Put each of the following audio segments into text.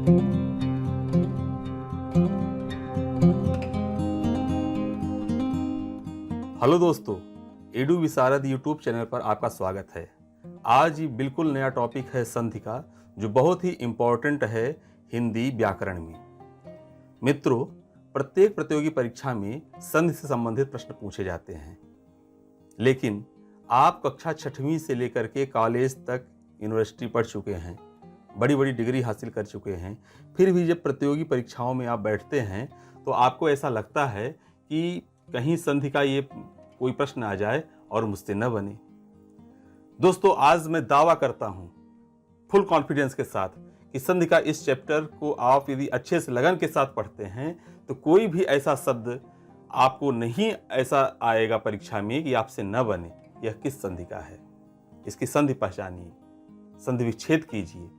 Hello दोस्तों, edu विशारद YouTube channel पर आपका स्वागत है। आज ये बिल्कुल नया टॉपिक है संधि का, जो बहुत ही इम्पोर्टेंट है हिंदी व्याकरण में। मित्रों, प्रत्येक प्रतियोगी परीक्षा में संधि से संबंधित प्रश्न पूछे जाते हैं, लेकिन आप कक्षा 6वीं से लेकर के कॉलेज तक यूनिवर्सिटी पढ़ चुके हैं, बड़ी बड़ी डिग्री हासिल कर चुके हैं, फिर भी जब प्रतियोगी परीक्षाओं में आप बैठते हैं तो आपको ऐसा लगता है कि कहीं संधि का ये कोई प्रश्न आ जाए और मुझसे न बने। दोस्तों, आज मैं दावा करता हूं फुल कॉन्फिडेंस के साथ कि संधि का इस चैप्टर को आप यदि अच्छे से लगन के साथ पढ़ते हैं तो कोई भी ऐसा शब्द आपको नहीं ऐसा आएगा परीक्षा में कि आपसे न बने। यह किस संधि का है, इसकी संधि पहचानिए, संधि विच्छेद कीजिए।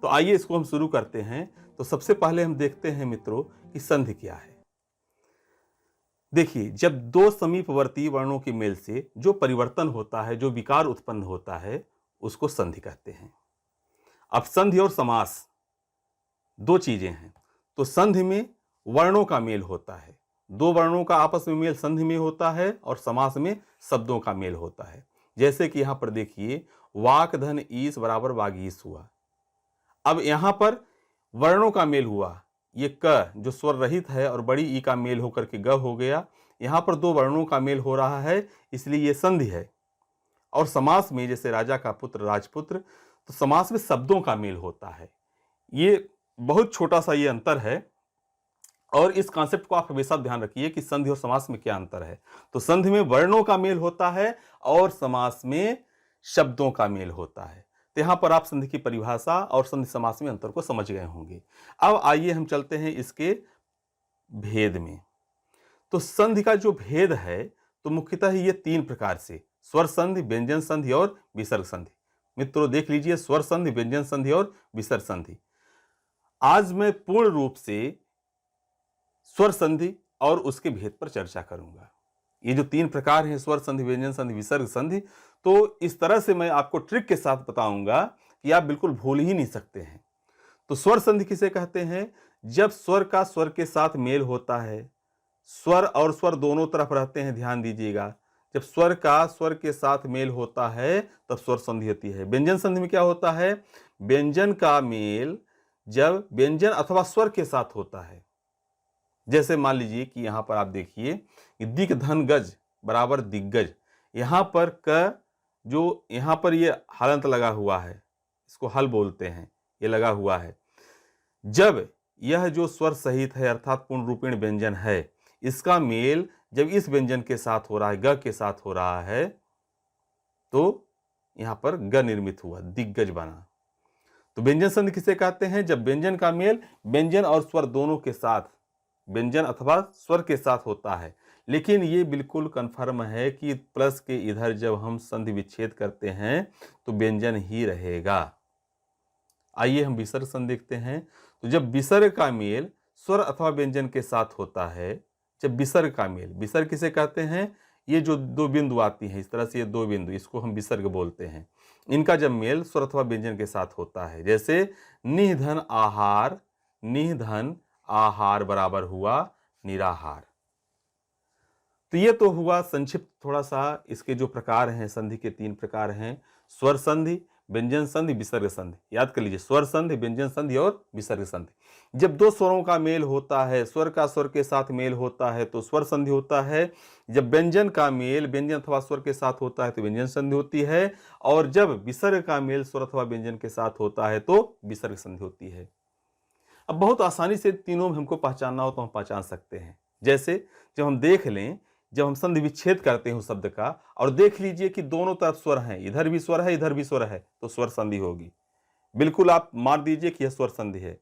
तो आइए इसको हम शुरू करते हैं। तो सबसे पहले हम देखते हैं मित्रों कि संधि क्या है। देखिए, जब दो समीपवर्ती वर्णों के मेल से जो परिवर्तन होता है, जो विकार उत्पन्न होता है, उसको संधि कहते हैं। अब संधि और समास दो चीजें हैं। तो संधि में वर्णों का मेल होता है, दो वर्णों का आपस में मेल संधि में होता है, और समास में शब्दों का मेल होता है। जैसे कि यहां पर देखिए, वाक धन ईस बराबर वागीस हुआ। अब यहां पर वर्णों का मेल हुआ, ये क जो स्वर रहित है और बड़ी ई का मेल होकर के ग हो गया। यहां पर दो वर्णों का मेल हो रहा है, इसलिए ये संधि है। और समास में जैसे राजा का पुत्र राजपुत्र, तो समास में शब्दों का मेल होता है। ये बहुत छोटा सा ये अंतर है, और इस कॉन्सेप्ट को आप हमेशा ध्यान रखिए कि संधि और समास में क्या अंतर है। तो संधि में वर्णों का मेल होता है और समास में शब्दों का मेल होता है। तो यहां पर आप संधि की परिभाषा और संधि समास में अंतर को समझ गए होंगे। अब आइए हम चलते हैं इसके भेद में। तो संधि का जो भेद है, तो मुख्यतः ये तीन प्रकार से, स्वर संधि, व्यंजन संधि और विसर्ग संधि। मित्रों देख लीजिए, स्वर संधि, व्यंजन संधि और विसर्ग संधि। आज मैं पूर्ण रूप से स्वर संधि और उसके भेद पर चर्चा करूंगा। ये जो तीन प्रकार हैं, स्वर संधि, व्यंजन संधि, विसर्ग संधि, तो इस तरह से मैं आपको ट्रिक के साथ बताऊंगा कि आप बिल्कुल भूल ही नहीं सकते हैं। तो स्वर संधि किसे कहते हैं? जब स्वर का स्वर के साथ मेल होता है, स्वर और स्वर दोनों तरफ रहते हैं, ध्यान दीजिएगा। जब स्वर का स्वर के साथ मेल होता है तब स्वर संधि होती है। व्यंजन संधि में क्या होता है? व्यंजन का मेल जब व्यंजन अथवा स्वर के साथ होता है। जैसे मान लीजिए कि यहां पर आप देखिए, दिक धन गज बराबर दिग्गज। यहां पर क जो यहां पर ये हलंत लगा हुआ है, इसको हल बोलते हैं, ये लगा हुआ है। जब यह जो स्वर सहित है अर्थात पूर्ण रूपेण व्यंजन है, इसका मेल जब इस व्यंजन के साथ हो रहा है, ग के साथ हो रहा है, तो यहां पर ग निर्मित हुआ, दिग्गज बना। तो व्यंजन संधि किसे कहते हैं? जब व्यंजन का मेल व्यंजन और स्वर दोनों के साथ, व्यंजन अथवा स्वर के साथ होता है। लेकिन ये बिल्कुल कन्फर्म है कि प्लस के इधर जब हम संधि विच्छेद करते हैं तो व्यंजन ही रहेगा। आइए हम विसर्ग संधि देखते हैं। तो जब विसर्ग का मेल स्वर अथवा व्यंजन के साथ होता है, जब विसर्ग का मेल, विसर्ग किसे कहते हैं? ये जो दो बिंदु आती हैं, इस तरह से ये दो बिंदु, इसको हम विसर्ग बोलते हैं। इनका जब मेल स्वर अथवा व्यंजन के साथ होता है, जैसे निधन आहार, निधन आहार बराबर हुआ निराहार। तो ये तो हुआ संक्षिप्त थोड़ा सा इसके जो प्रकार हैं, संधि के तीन प्रकार हैं, स्वर संधि, व्यंजन संधि, विसर्ग संधि। याद कर लीजिए, स्वर संधि, व्यंजन संधि और विसर्ग संधि। जब दो स्वरों का मेल होता है, स्वर का स्वर के साथ मेल होता है तो स्वर संधि होता है। जब व्यंजन का मेल व्यंजन अथवा स्वर के साथ होता है तो व्यंजन संधि होती है। और जब विसर्ग का मेल स्वर अथवा व्यंजन के साथ होता है तो विसर्ग संधि होती है। अब बहुत आसानी से तीनों में हमको पहचानना हो तो हम पहचान सकते हैं। जैसे जब हम देख लें, जब हम संधि विच्छेद करते हैं उस शब्द का, और देख लीजिए कि दोनों तरफ स्वर हैं, इधर भी स्वर है इधर भी स्वर है, तो स्वर संधि होगी। बिल्कुल आप मार दीजिए कि यह स्वर संधि है।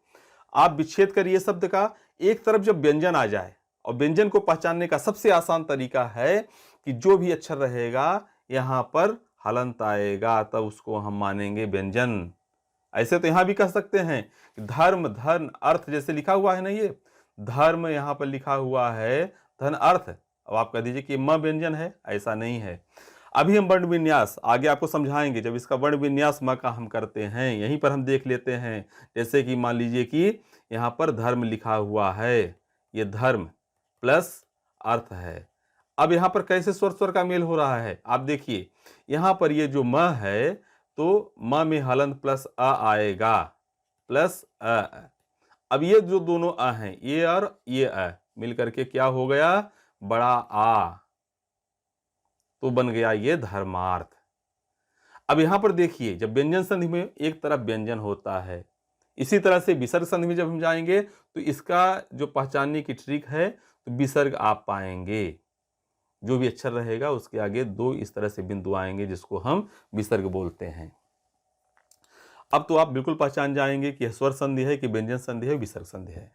आप विच्छेद करिए शब्द का, एक तरफ जब व्यंजन आ जाए, और व्यंजन को पहचानने का सबसे आसान तरीका है कि जो भी अक्षर रहेगा यहां पर हलंत आएगा, तब उसको हम मानेंगे व्यंजन। ऐसे तो यहां भी कह सकते हैं कि धर्म, धन, अर्थ, जैसे लिखा हुआ है ना, ये धर्म यहां पर लिखा हुआ है, धन, अर्थ। अब आप कह दीजिए कि म व्यंजन है, ऐसा नहीं है। अभी हम वर्ण विन्यास आगे आपको समझाएंगे। जब इसका वर्ण विन्यास म का हम करते हैं, यहीं पर हम देख लेते हैं। जैसे कि मान लीजिए कि यहाँ पर धर्म लिखा हुआ है, ये धर्म प्लस अर्थ है। अब यहाँ पर कैसे स्वर स्वर का मेल हो रहा है आप देखिए, यहाँ पर ये जो म है तो म में हलंत प्लस अ आएगा, प्लस अ। अब ये जो दोनों अ हैं, ये और ये अ मिल करके क्या हो गया, बड़ा आ, तो बन गया ये धर्मार्थ। अब यहां पर देखिए, जब व्यंजन संधि में एक तरफ व्यंजन होता है, इसी तरह से विसर्ग संधि में जब हम जाएंगे तो इसका जो पहचानने की ट्रिक है, तो विसर्ग आप पाएंगे। जो भी अक्षर रहेगा उसके आगे दो इस तरह से बिंदु आएंगे जिसको हम विसर्ग बोलते हैं। अब तो आप बिल्कुल पहचान जाएंगे कि स्वर संधि है कि व्यंजन संधि है, विसर्ग संधि है।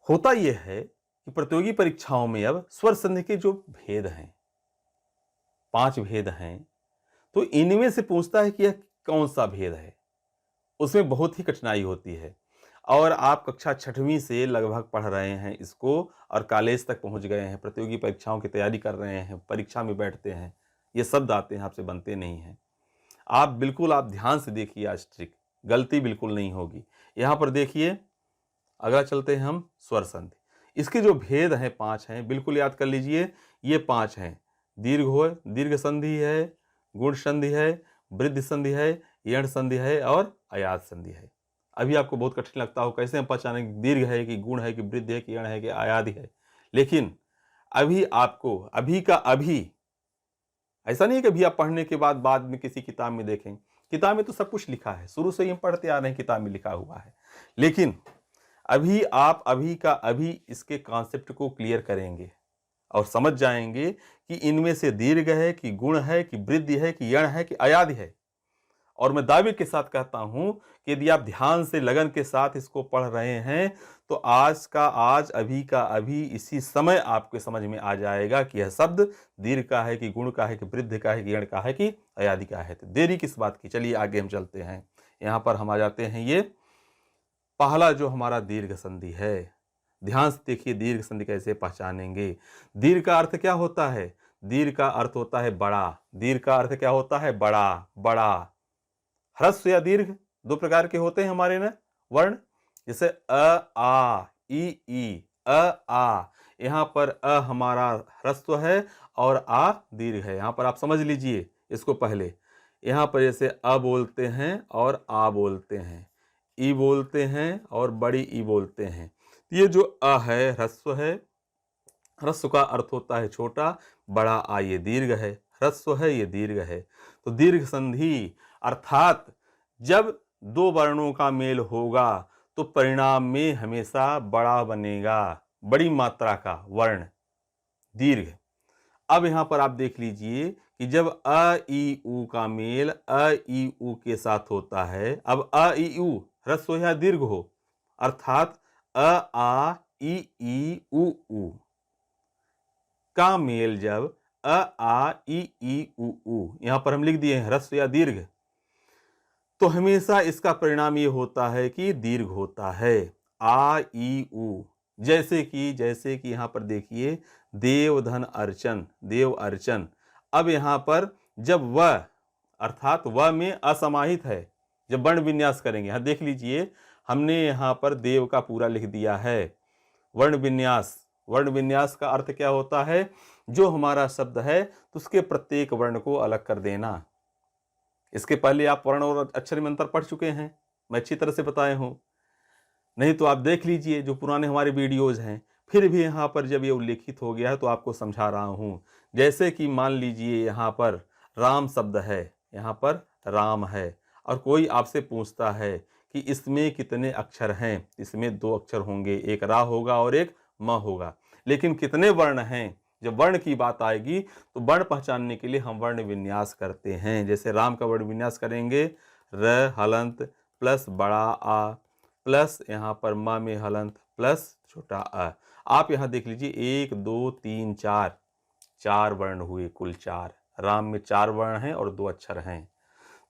होता यह है कि प्रतियोगी परीक्षाओं में अब स्वर संधि के जो भेद हैं, 5 भेद हैं, तो इनमें से पूछता है कि यह कौन सा भेद है। उसमें बहुत ही कठिनाई होती है और आप कक्षा 6वीं से लगभग पढ़ रहे हैं इसको और कॉलेज तक पहुंच गए हैं, प्रतियोगी परीक्षाओं की तैयारी कर रहे हैं, परीक्षा में बैठते हैं, ये शब्द आते हैं, आपसे बनते नहीं हैं। आप बिल्कुल आप ध्यान से देखिए, आज ट्रिक गलती बिल्कुल नहीं होगी। यहाँ पर देखिए, अगला चलते हैं हम स्वर संधि। इसके जो भेद हैं 5 हैं, बिल्कुल याद कर लीजिए। ये 5 हैं, दीर्घ हो, दीर्घ संधि है, गुण संधि है, वृद्धि संधि है, यण संधि है और अयाद संधि है। अभी आपको बहुत कठिन लगता हो, कैसे हम पहचानें दीर्घ है कि गुण है कि वृद्धि है कि यण है कि अयादि है। लेकिन अभी आपको अभी का अभी, ऐसा नहीं है कि अभी आप पढ़ने के बाद में किसी किताब में देखें। किताब में तो सब कुछ लिखा है, शुरू से ही हम पढ़ते आ रहे हैं, किताब में लिखा हुआ है। लेकिन अभी आप अभी का अभी इसके कॉन्सेप्ट को क्लियर करेंगे और समझ जाएंगे कि इनमें से दीर्घ है कि गुण है कि वृद्धि है कि यण है कि अयादि है। और मैं दावे के साथ कहता हूं कि यदि आप ध्यान से लगन के साथ इसको पढ़ रहे हैं तो आज का आज, अभी का अभी, इसी समय आपको समझ में आ जाएगा कि यह शब्द दीर्घ का है कि गुण का है कि वृद्धि का है कि यण का है कि अयादि का है। तो देरी किस बात की, चलिए आगे हम चलते हैं। यहां पर हम आ जाते हैं, ये पहला जो हमारा दीर्घ संधि है। ध्यान से देखिए, दीर्घ संधि कैसे पहचानेंगे। दीर्घ का अर्थ क्या होता है, दीर्घ का अर्थ होता है बड़ा। दीर्घ का अर्थ क्या होता है, बड़ा बड़ा। ह्रस्व या दीर्घ दो प्रकार के होते हैं हमारे ना वर्ण, जैसे अ आ ई अ आ। यहां पर अ हमारा ह्रस्व है और आ दीर्घ है। यहां पर आप समझ लीजिए इसको पहले। यहां पर जैसे अ बोलते हैं और आ बोलते हैं, ई बोलते हैं और बड़ी ई बोलते हैं। ये जो अ है ह्रस्व है, ह्रस्व का अर्थ होता है छोटा, बड़ा आ ये दीर्घ है, ह्रस्व है ये दीर्घ है। तो दीर्घ संधि अर्थात जब दो वर्णों का मेल होगा तो परिणाम में हमेशा बड़ा बनेगा, बड़ी मात्रा का वर्ण दीर्घ। अब यहां पर आप देख लीजिए कि जब अ ई उ का मेल अ ई उ के साथ होता है, अब अ ई उ ह्रस्व या दीर्घ हो, अर्थात अ आ ई उ का मेल जब अ आ ई उ यहां पर हम लिख दिए हैं ह्रस्व या दीर्घ, तो हमेशा इसका परिणाम ये होता है कि दीर्घ होता है। आ ई उ, जैसे कि यहां पर देखिए देव धन अर्चन, देव अर्चन। अब यहां पर जब व अर्थात व में असमाहित है, जब वर्ण विन्यास करेंगे, यहां देख लीजिए हमने यहां पर देव का पूरा लिख दिया है। वर्ण विन्यास, वर्ण विन्यास का अर्थ क्या होता है, जो हमारा शब्द है तो उसके प्रत्येक वर्ण को अलग कर देना। इसके पहले आप वर्ण और अक्षर में अंतर पढ़ चुके हैं, मैं अच्छी तरह से बताया हूं। नहीं तो आप देख लीजिए जो पुराने हमारे वीडियोज हैं, फिर भी यहाँ पर जब ये उल्लेखित हो गया है तो आपको समझा रहा हूँ। जैसे कि मान लीजिए यहाँ पर राम शब्द है, यहाँ पर राम है, और कोई आपसे पूछता है कि इसमें कितने अक्षर हैं, इसमें 2 अक्षर होंगे, एक रा होगा और एक म होगा, लेकिन कितने वर्ण हैं। जब वर्ण की बात आएगी तो वर्ण पहचानने के लिए हम वर्ण विन्यास करते हैं। जैसे राम का वर्ण विन्यास करेंगे, र हलंत प्लस बड़ा आ प्लस यहाँ पर म में हलंत प्लस छोटा अ। आप यहाँ देख लीजिए 1 2 3 4, 4 वर्ण हुए, कुल 4। राम में 4 वर्ण हैं और 2 अक्षर हैं।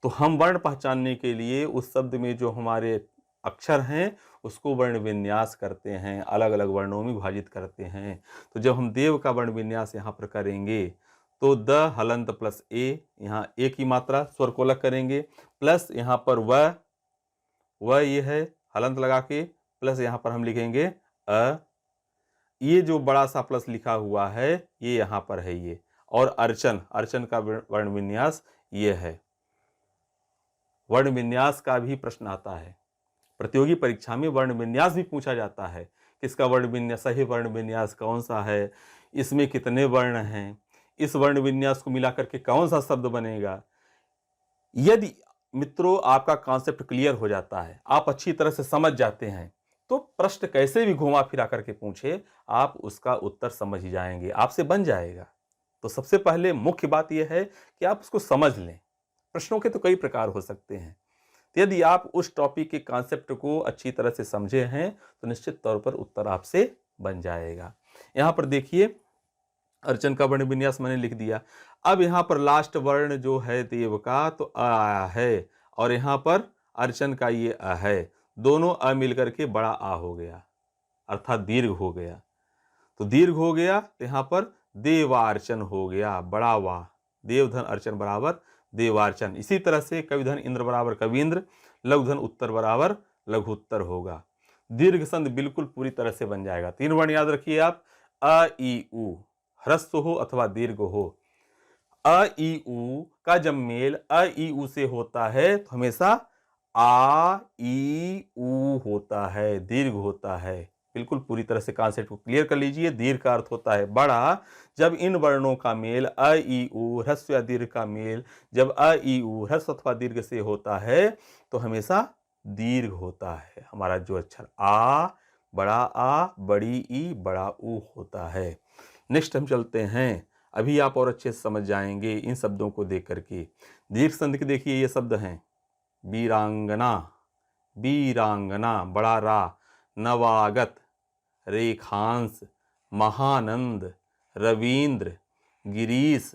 तो हम वर्ण पहचानने के लिए उस शब्द में जो हमारे अक्षर हैं उसको वर्ण विन्यास करते हैं, अलग अलग वर्णों में विभाजित करते हैं। तो जब हम देव का वर्ण विन्यास यहाँ पर करेंगे तो द हलंत प्लस ए, यहाँ ए की मात्रा स्वर को अलग करेंगे, प्लस यहाँ पर व ये है हलंत लगा के, प्लस यहाँ पर हम लिखेंगे अ, ये जो बड़ा सा प्लस लिखा हुआ है ये यहाँ पर है ये, और अर्चन, अर्चन का वर्ण विन्यास ये है। वर्ण विन्यास का भी प्रश्न आता है प्रतियोगी परीक्षा में, वर्ण विन्यास भी पूछा जाता है, किसका वर्ण विन्यास, सही वर्ण विन्यास कौन सा है, इसमें कितने वर्ण हैं, इस वर्ण विन्यास को मिलाकर के कौन सा शब्द बनेगा। यदि मित्रों आपका कॉन्सेप्ट क्लियर हो जाता है, आप अच्छी तरह से समझ जाते हैं, तो प्रश्न कैसे भी घुमा फिरा करके पूछे आप उसका उत्तर समझ ही जाएंगे, आपसे बन जाएगा। तो सबसे पहले मुख्य बात यह है कि आप उसको समझ लें। प्रश्नों के तो कई प्रकार हो सकते हैं, तो यदि आप उस टॉपिक के कॉन्सेप्ट को अच्छी तरह से समझे हैं तो निश्चित तौर पर उत्तर आपसे बन जाएगा। यहां पर देखिए अर्चन का वर्ण विन्यास मैंने लिख दिया। अब यहाँ पर लास्ट वर्ण जो है देव का तो अ आया है, और यहाँ पर अर्चन का ये अ है, दोनों अ मिलकर के बड़ा आ हो गया, अर्थात दीर्घ हो गया। तो दीर्घ हो गया तो यहाँ पर देवार्चन हो गया, बड़ा वा, देवधन अर्चन बराबर देवार्चन। इसी तरह से कविधन इंद्र बराबर कवींद्र, लघुधन उत्तर बराबर लघुत्तर होगा। दीर्घ संध बिल्कुल पूरी तरह से बन जाएगा। 3 वर्ण याद रखिए आप, अ ई उ, ह्रस्व हो अथवा दीर्घ हो। अ ई उ का जब मेल अ ई उ से होता है तो हमेशा आ ई उ होता है, दीर्घ होता है। बिल्कुल पूरी तरह से कॉन्सेप्ट को क्लियर कर लीजिए। दीर्घ का अर्थ होता है बड़ा। जब इन वर्णों का मेल अ ई उ ह्रस्व या दीर्घ का मेल जब अ ई उ ह्रस्व अथवा दीर्घ से होता है तो हमेशा दीर्घ होता है। हमारा जो अक्षर आ, बड़ा आ, बड़ी ई, बड़ा उ होता है। नेक्स्ट हम चलते हैं, अभी आप और अच्छे से समझ जाएंगे इन शब्दों को देख करके। दीर्घ संधि के देखिए ये शब्द हैं, वीरांगना, वीरांगना बड़ा रा, नवागत, रेखांश, महानंद, रवींद्र, गिरीश,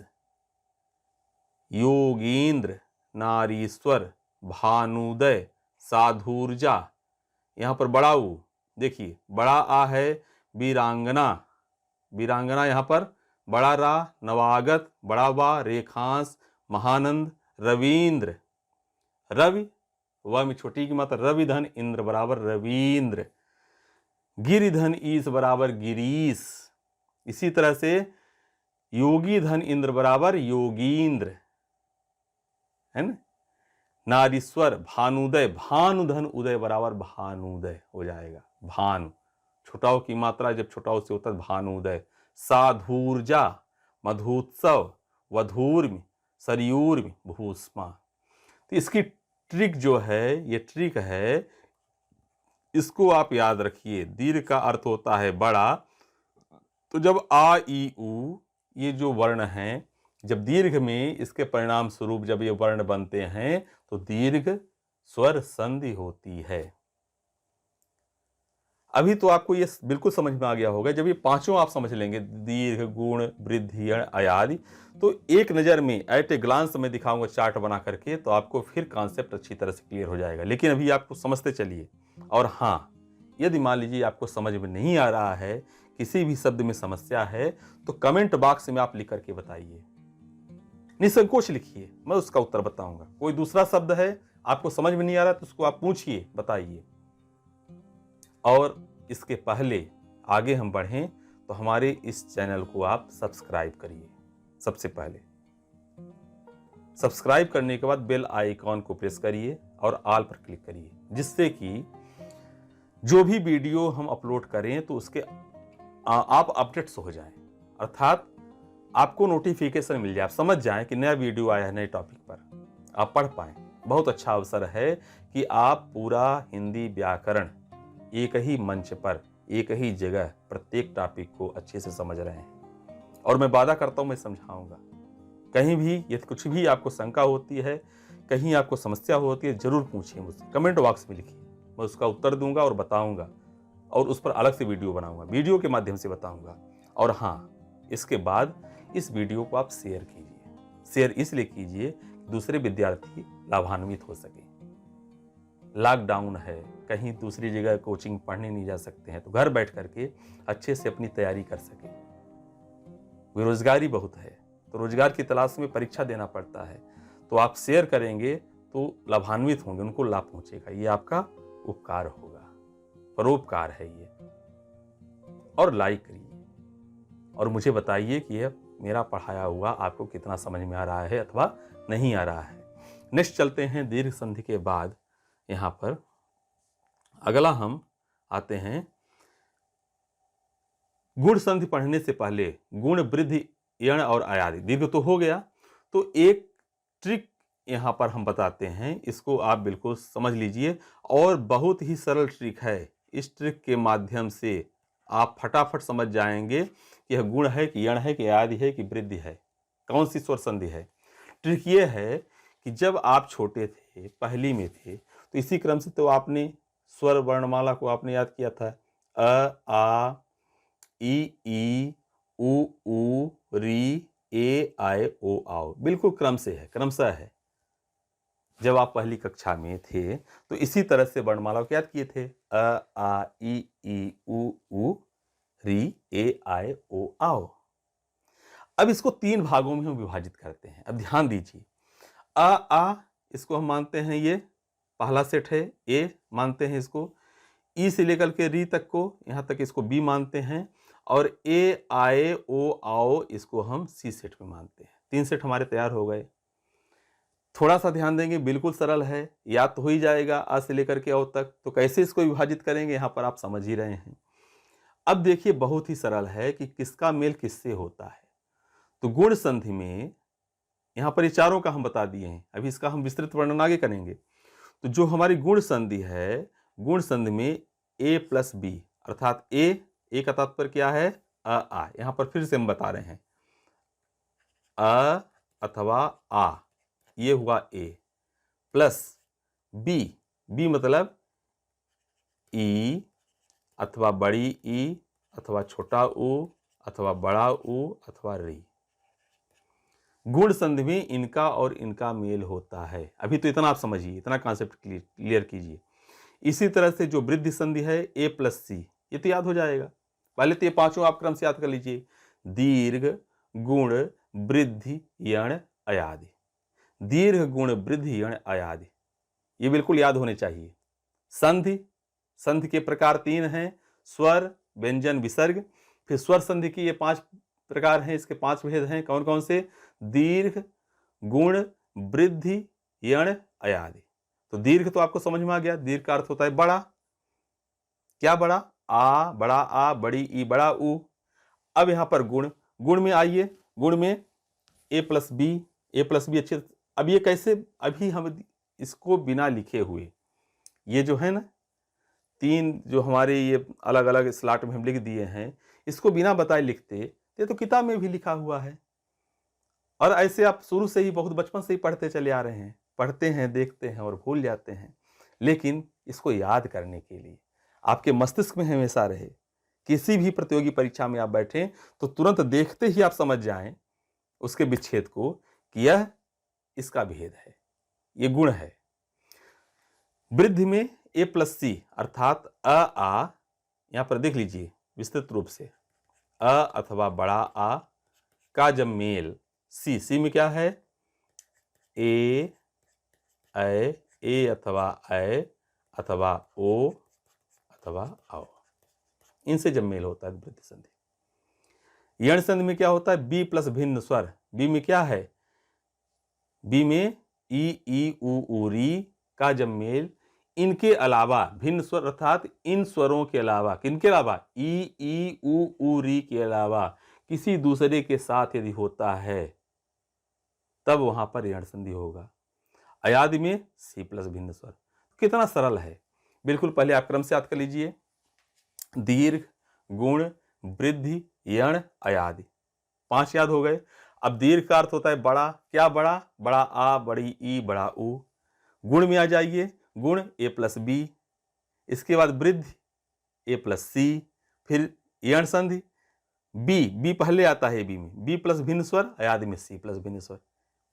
योगींद्र, नारीश्वर, भानुदय, साधुर्जा। यहाँ पर बड़ा ऊ देखिए, बड़ा आ है वीरांगना, वीरांगना यहाँ पर बड़ा रा, नवागत बड़ा वा, रेखांश, महानंद, रवींद्र, रवि व में छोटी की मात्रा, रविधन इंद्र बराबर रवींद्र, गिरिधन ईश बराबर गिरीश। इसी तरह से योगी धन इंद्र बराबर योगींद्र, है ना। नारीश्वर भानुदय, भानुधन उदय बराबर भानुदय हो जाएगा, भानु छुटाव की मात्रा जब छुटाव से होता है भानुदय। साधुर्जा, मधुत्सव, वधूर्म, सरयूर्म, भूष्मा। तो इसकी ट्रिक जो है, ये ट्रिक है, इसको आप याद रखिए। दीर्घ का अर्थ होता है बड़ा, तो जब आ ई उ ये जो वर्ण हैं, जब दीर्घ में इसके परिणाम स्वरूप जब ये वर्ण बनते हैं तो दीर्घ स्वर संधि होती है। अभी तो आपको ये बिल्कुल समझ में आ गया होगा। जब ये पांचों आप समझ लेंगे, दीर्घ, गुण, वृद्धि, अयादि, तो एक नज़र में एट ए ग्लांस में दिखाऊंगा चार्ट बना करके, तो आपको फिर कॉन्सेप्ट अच्छी तरह से क्लियर हो जाएगा। लेकिन अभी आपको समझते चलिए। और हाँ, यदि मान लीजिए आपको समझ में नहीं आ रहा है, किसी भी शब्द में समस्या है, तो कमेंट बॉक्स में आप लिख करके बताइए, निसंकोच लिखिए, मैं उसका उत्तर बताऊंगा। कोई दूसरा शब्द है आपको समझ में नहीं आ रहा तो उसको आप पूछिए, बताइए। और इसके पहले आगे हम बढ़ें तो हमारे इस चैनल को आप सब्सक्राइब करिए। सबसे पहले सब्सक्राइब करने के बाद बेल आइकॉन को प्रेस करिए और ऑल पर क्लिक करिए, जिससे कि जो भी वीडियो हम अपलोड करें तो उसके आप अपडेट्स हो जाएं, अर्थात आपको नोटिफिकेशन मिल जाए, आप समझ जाएं कि नया वीडियो आया है नए टॉपिक पर, आप पढ़ पाएं। बहुत अच्छा अवसर है कि आप पूरा हिंदी व्याकरण एक ही मंच पर, एक ही जगह, प्रत्येक टॉपिक को अच्छे से समझ रहे हैं। और मैं वादा करता हूं मैं समझाऊंगा। कहीं भी यदि कुछ भी आपको शंका होती है, कहीं आपको समस्या होती है, जरूर पूछिए मुझसे, कमेंट बॉक्स में लिखिए, मैं उसका उत्तर दूंगा और बताऊंगा, और उस पर अलग से वीडियो बनाऊंगा, वीडियो के माध्यम से बताऊंगा। और हाँ, इसके बाद इस वीडियो को आप शेयर कीजिए। शेयर इसलिए कीजिए कि दूसरे विद्यार्थी लाभान्वित हो सके। लॉकडाउन है, कहीं दूसरी जगह कोचिंग पढ़ने नहीं जा सकते हैं, तो घर बैठ करके अच्छे से अपनी तैयारी कर सके। बेरोजगारी बहुत है, तो रोजगार की तलाश में परीक्षा देना पड़ता है। तो आप शेयर करेंगे तो लाभान्वित होंगे, उनको लाभ पहुंचेगा। ये आपका उपकार होगा, परोपकार है ये। और लाइक करिए और मुझे बताइए कि यह मेरा पढ़ाया हुआ आपको कितना समझ में आ रहा है अथवा नहीं आ रहा है। नेक्स्ट चलते हैं दीर्घ संधि के बाद। यहां पर अगला हम आते हैं गुण संधि पढ़ने से पहले गुण, वृद्धि, यण और अयादि। दीर्घ तो हो गया, तो एक ट्रिक यहां पर हम बताते हैं, इसको आप बिल्कुल समझ लीजिए और बहुत ही सरल ट्रिक है। इस ट्रिक के माध्यम से आप फटाफट समझ जाएंगे कि यह गुण है कि यण है कि अयादि है कि वृद्धि है, कौन सी स्वर संधि है। ट्रिक ये है कि जब आप छोटे थे, पहली में थे, तो इसी क्रम से तो आपने स्वर वर्णमाला को आपने याद किया था। अ, आ, ई, उ, री, ए, आए, ओ, आओ, बिल्कुल क्रम से है, क्रमशः है। जब आप पहली कक्षा में थे तो इसी तरह से वर्णमाला को याद किए थे। अ, आ, ई, उ, री, ए, आए, ओ, आओ। अब इसको 3 भागों में हम विभाजित करते हैं। अब ध्यान दीजिए, आ इसको हम मानते हैं ये पहला सेट है, ए मानते हैं इसको, ई से लेकर के री तक को, यहां तक इसको बी मानते हैं, और ए, आए, ओ, आओ इसको हम सी सेट में मानते हैं। 3 सेट हमारे तैयार हो गए। थोड़ा सा ध्यान देंगे, बिल्कुल सरल है, याद तो हो ही जाएगा आ से लेकर के ओ तक। तो कैसे इसको विभाजित करेंगे यहां पर आप समझ ही रहे हैं। अब देखिए बहुत ही सरल है कि किसका मेल किससे होता है। तो गुण संधि में यहां पर ये चारों का हम बता दिए हैं, अभी इसका हम विस्तृत वर्णन आगे करेंगे। तो जो हमारी गुण संधि है, गुण संधि में ए प्लस बी, अर्थात ए का तात्पर्य क्या है, आ। यहां पर फिर से हम बता रहे हैं, अ अथवा आ, ये हुआ ए, प्लस बी मतलब ई अथवा बड़ी ई अथवा छोटा ऊ अथवा बड़ा ऊ अथवा री। गुण संधि में इनका और इनका मेल होता है। अभी तो इतना आप समझिए, इतना कॉन्सेप्ट क्लियर कीजिए। इसी तरह से जो वृद्धि संधि है ए प्लस सी, ये तो याद हो जाएगा। पहले तो ये पांचों आप क्रम से याद कर लीजिए, दीर्घ, गुण, वृद्धि, यण, अयादि। दीर्घ, गुण, वृद्धि, यण, अयादि, ये बिल्कुल याद होने चाहिए। संधि के प्रकार 3 हैं, स्वर, व्यंजन, विसर्ग। फिर स्वर संधि की ये 5 प्रकार हैं, इसके 5 भेद हैं। कौन कौन से, दीर्घ, गुण, वृद्धि, यण, अयादि। तो दीर्घ तो आपको समझ में आ गया, दीर्घ का अर्थ होता है बड़ा। क्या बड़ा, आ, बड़ा आ, बड़ी ई, बड़ा ऊ। अब यहां पर गुण में आइए, गुण में ए प्लस बी अच्छे। अब ये कैसे, अभी हम इसको बिना लिखे हुए, ये जो है ना 3 जो हमारे ये अलग अलग स्लॉट में हम लिख दिए हैं, इसको बिना बताए लिखते, ये तो किताब में भी लिखा हुआ है। और ऐसे आप शुरू से ही बहुत बचपन से ही पढ़ते चले आ रहे हैं, पढ़ते हैं, देखते हैं और भूल जाते हैं। लेकिन इसको याद करने के लिए आपके मस्तिष्क में हमेशा रहे, किसी भी प्रतियोगी परीक्षा में आप बैठें तो तुरंत देखते ही आप समझ जाएं उसके विच्छेद को कि यह इसका भेद है, ये गुण है। वृद्धि में ए प्लस सी अर्थात आ, यहां पर देख लीजिए विस्तृत रूप से, अ अथवा बड़ा आ का जब मेल सी में क्या है, ए अथवा ऐ अथवा ओ अथवा आओ, इनसे जब मेल होता है वृद्धि संधि। यण संधि में क्या होता है, बी प्लस भिन्न स्वर। बी में क्या है, बी में ई, उ, री का जब मेल इनके अलावा भिन्न स्वर अर्थात इन स्वरों के अलावा, किनके अलावा, ई, उ, री के अलावा किसी दूसरे के साथ यदि होता है तब वहां पर यण संधि होगा। अयादि में सी प्लस भिन्न स्वर। कितना सरल है, बिल्कुल। पहले आप क्रम से याद कर लीजिए, दीर्घ, गुण, वृद्धि, यण, अयादि, 5 याद हो गए। अब दीर्घ का अर्थ होता है बड़ा। क्या बड़ा, बड़ा आ, बड़ी ई, बड़ा ऊ। गुण में आ जाइए, गुण ए प्लस बी, इसके बाद वृद्धि ए प्लस सी, फिर यण संधि बी पहले आता है बी में, बी प्लस भिन्न स्वर, अयादि में सी प्लस भिन्न स्वर।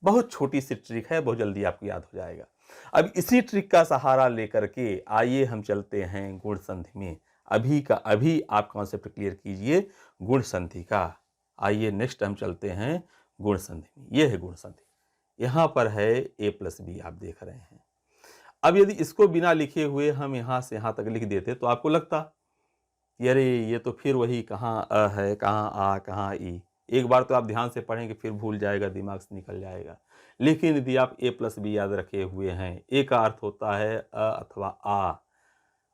बहुत छोटी सी ट्रिक है, बहुत जल्दी आपको याद हो जाएगा। अब इसी ट्रिक का सहारा लेकर के आइए हम चलते हैं गुण संधि में। अभी का अभी आप कॉन्सेप्ट क्लियर कीजिए गुण संधि का। आइए नेक्स्ट हम चलते हैं गुण संधि में। ये है गुण संधि, यहाँ पर है a प्लस बी, आप देख रहे हैं। अब यदि इसको बिना लिखे हुए हम यहाँ से यहाँ तक लिख देते तो आपको लगता कि अरे ये तो फिर वही कहाँ अ है, कहाँ आ, कहाँ ई। एक बार तो आप ध्यान से पढ़ेंगे, फिर भूल जाएगा, दिमाग से निकल जाएगा। लेकिन यदि आप a प्लस बी याद रखे हुए हैं, a का अर्थ होता है अ अथवा आ,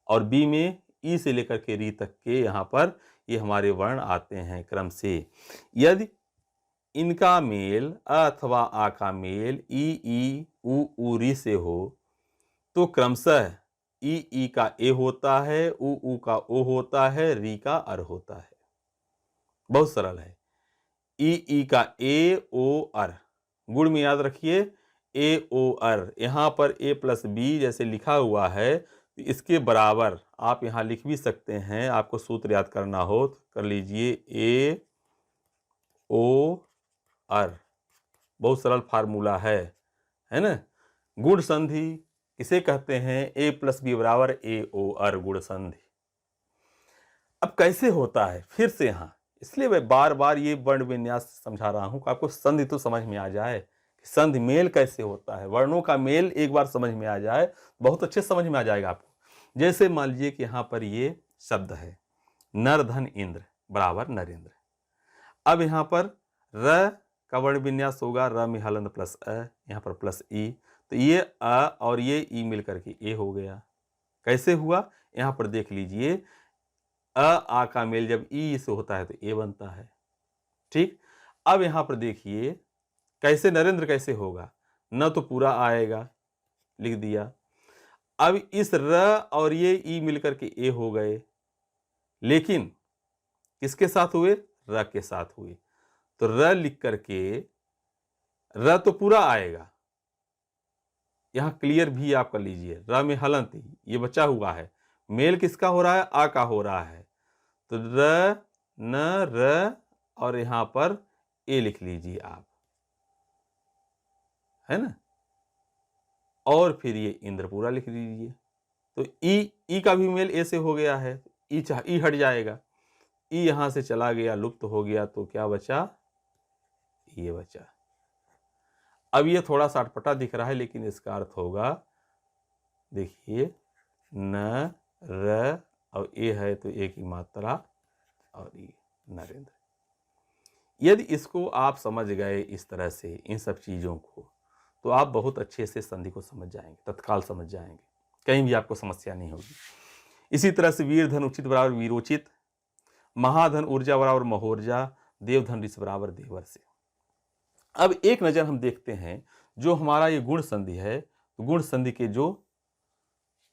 और b में ई से लेकर के री तक के यहाँ पर ये हमारे वर्ण आते हैं क्रम से। यदि इनका मेल अ अथवा आ का मेल ई उ री से हो तो क्रमशः ई का ए होता है, उ का ओ होता है, री का अर होता है। बहुत सरल है। ई का ए ओ अर, गुण में याद रखिए ए ओ अर। यहाँ पर ए प्लस बी जैसे लिखा हुआ है तो इसके बराबर आप यहाँ लिख भी सकते हैं। आपको सूत्र याद करना हो तो कर लीजिए ए ओ अर। बहुत सरल फार्मूला है ना। गुण संधि किसे कहते हैं? ए प्लस बी बराबर ए ओ अर, गुण संधि। अब कैसे होता है फिर से यहाँ, इसलिए मैं बार बार ये वर्ण विन्यास समझा रहा हूं कि आपको संधि तो समझ में आ जाए कि संधि मेल कैसे होता है। वर्णों का मेल एक बार समझ में आ जाए, बहुत अच्छे समझ में आ जाएगा आपको। जैसे मान लीजिए कि यहाँ पर ये शब्द है नर धन इंद्र बराबर नरेंद्र। अब यहाँ पर र का वर्ण विन्यास होगा र में हलंत प्लस अ, यहाँ पर प्लस ई, तो ये अ और ये ई मिलकर के ए हो गया। कैसे हुआ? यहाँ पर देख लीजिए, अ आ का मेल जब ई से होता है तो ए बनता है। ठीक, अब यहाँ पर देखिए कैसे नरेंद्र कैसे होगा, न तो पूरा आएगा, लिख दिया। अब इस र और ये ई मिलकर के ए हो गए, लेकिन किसके साथ हुए? र के साथ हुए। तो र लिख करके र तो पूरा आएगा, यहां क्लियर भी आप कर लीजिए। र में हलंत ये बचा हुआ है, मेल किसका हो रहा है? आ का हो रहा है। तो र न र और यहां पर ए लिख लीजिए आप, है ना। और फिर ये इंद्र पूरा लिख लीजिए। तो ई का भी मेल ए से हो गया है, ई हट जाएगा, ई यहां से चला गया, लुप्त हो गया, तो क्या बचा? ये बचा। अब ये थोड़ा सा अटपटा दिख रहा है, लेकिन इसका अर्थ होगा, देखिए न र और ए है तो ए की मात्रा और ये नरेंद्र। यदि इसको आप समझ गए इस तरह से इन सब चीज़ों को, तो आप बहुत अच्छे से संधि को समझ जाएंगे, तत्काल समझ जाएंगे, कहीं भी आपको समस्या नहीं होगी। इसी तरह से वीर धन उचित बराबर वीरोचित, महाधन ऊर्जा बराबर महोर्जा, देवधन ऋष बराबर देवर से। अब एक नज़र हम देखते हैं जो हमारा ये गुण संधि है, तो गुण संधि के जो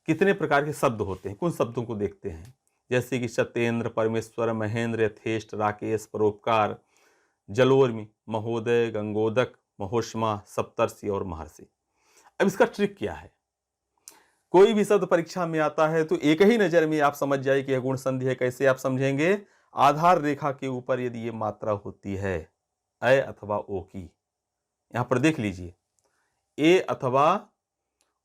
कितने प्रकार के शब्द होते हैं, कुछ शब्दों को देखते हैं। जैसे कि सत्येंद्र, परमेश्वर, महेंद्र, यथेष्ट, राकेश, परोपकार, जलोर्मी, महोदय, गंगोदक, महोष्मा, सप्तर्षि और महर्षि। अब इसका ट्रिक क्या है? कोई भी शब्द परीक्षा में आता है तो एक ही नजर में आप समझ जाए कि यह गुण संधि है। कैसे आप समझेंगे? आधार रेखा के ऊपर यदि ये मात्रा होती है अ अथवा ओ की, यहां पर देख लीजिए, ए अथवा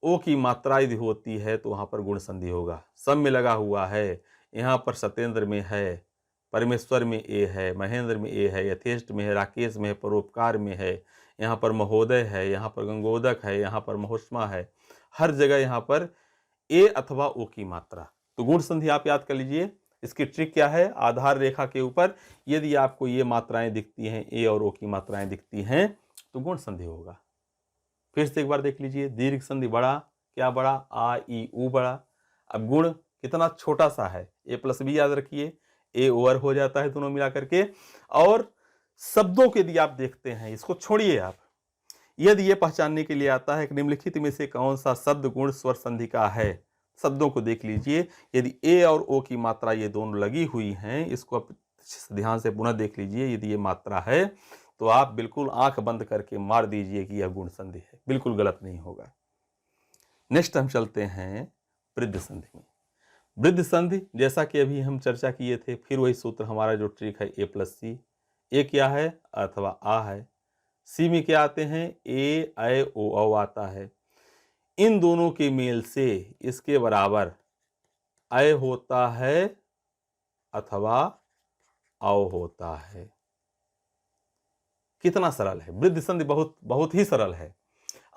ओ की मात्रा यदि होती है तो वहां पर गुण संधि होगा। सब में लगा हुआ है, यहाँ पर सत्येंद्र में है, परमेश्वर में ए है, महेंद्र में ए है, यथेष्ट में है, राकेश में है, परोपकार में है, यहाँ पर महोदय है, यहाँ पर गंगोदक है, यहाँ पर महोष्मा है। हर जगह यहाँ पर ए अथवा ओ की मात्रा। तो गुण संधि आप याद कर लीजिए। इसकी ट्रिक क्या है? आधार रेखा के ऊपर यदि आपको ये मात्राएं दिखती हैं, ए और ओ की मात्राएं दिखती हैं, तो गुण संधि होगा। फिर से एक बार देख लीजिए, दीर्घ संधि बड़ा, क्या बड़ा? आ ई ऊ बड़ा। अब गुण कितना छोटा सा है, ए प्लस बी याद रखिए, ए ओवर हो जाता है दोनों मिला करके। और शब्दों के यदि आप देखते हैं, इसको छोड़िए आप, यदि ये पहचानने के लिए आता है कि निम्नलिखित में से कौन सा शब्द गुण स्वर संधि का है, शब्दों को देख लीजिए। यदि ए और ओ की मात्रा ये दोनों लगी हुई हैं, इसको आप ध्यान से पुनः देख लीजिए। यदि ये मात्रा है तो आप बिल्कुल आंख बंद करके मार दीजिए कि यह गुण संधि है, बिल्कुल गलत नहीं होगा। नेक्स्ट हम चलते हैं वृद्ध संधि में। वृद्ध संधि जैसा कि अभी हम चर्चा किए थे, फिर वही सूत्र हमारा जो ट्रिक है ए प्लस सी। ए क्या है? अथवा आ है। सी में क्या आते हैं? ए ऐ ओ औ आता है। इन दोनों के मेल से इसके बराबर ऐ होता है अथवा औ होता है। कितना सरल है, वृद्धि संधि बहुत बहुत ही सरल है।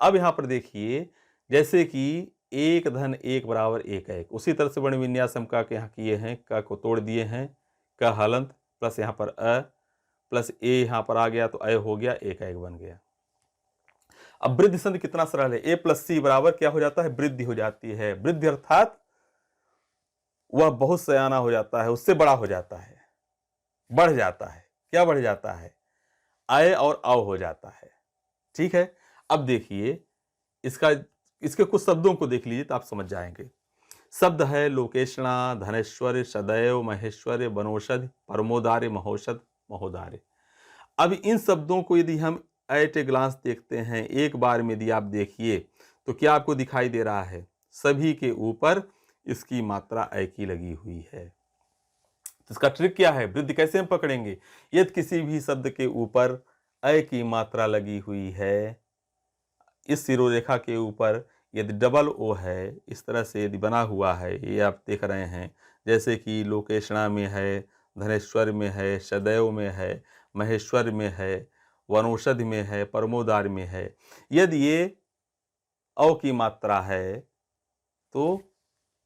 अब यहाँ पर देखिए, जैसे कि 1 धन 1 बराबर 1 1, उसी तरह से वर्ण विन्यास हम का के यहाँ किए हैं, क को तोड़ दिए हैं, क हलंत प्लस यहाँ पर अ प्लस ए यहाँ पर आ गया तो अय हो गया, 1 1 बन गया। अब वृद्धि संधि कितना सरल है, ए प्लस सी बराबर क्या हो जाता है, वृद्धि हो जाती है। वृद्धि अर्थात वह बहुत सयाना हो जाता है, उससे बड़ा हो जाता है, बढ़ जाता है। क्या बढ़ जाता है, आय और अव हो जाता है। ठीक है, अब देखिए इसके कुछ शब्दों को देख लीजिए तो आप समझ जाएंगे। शब्द है लोकेशणा, धनेश्वर्य, सदैव, महेश्वर्य, वनौषध, परमोदार्य, महोषध, महोदार्य। अब इन शब्दों को यदि हम एट ए ग्लांस देखते हैं, एक बार में यदि आप देखिए तो क्या आपको दिखाई दे रहा है, सभी के ऊपर इसकी मात्रा ए की लगी हुई है। तो इसका ट्रिक क्या है, वृद्धि कैसे हम पकड़ेंगे, यदि किसी भी शब्द के ऊपर ए की मात्रा लगी हुई है, इस शिरोरेखा के ऊपर यदि डबल ओ है, इस तरह से यदि बना हुआ है, ये आप देख रहे हैं, जैसे कि लोकेशणा में है, धनेश्वर में है, सदैव में है, महेश्वर में है, वनौषध में है, परमोदार में है, यदि ये अ की मात्रा है तो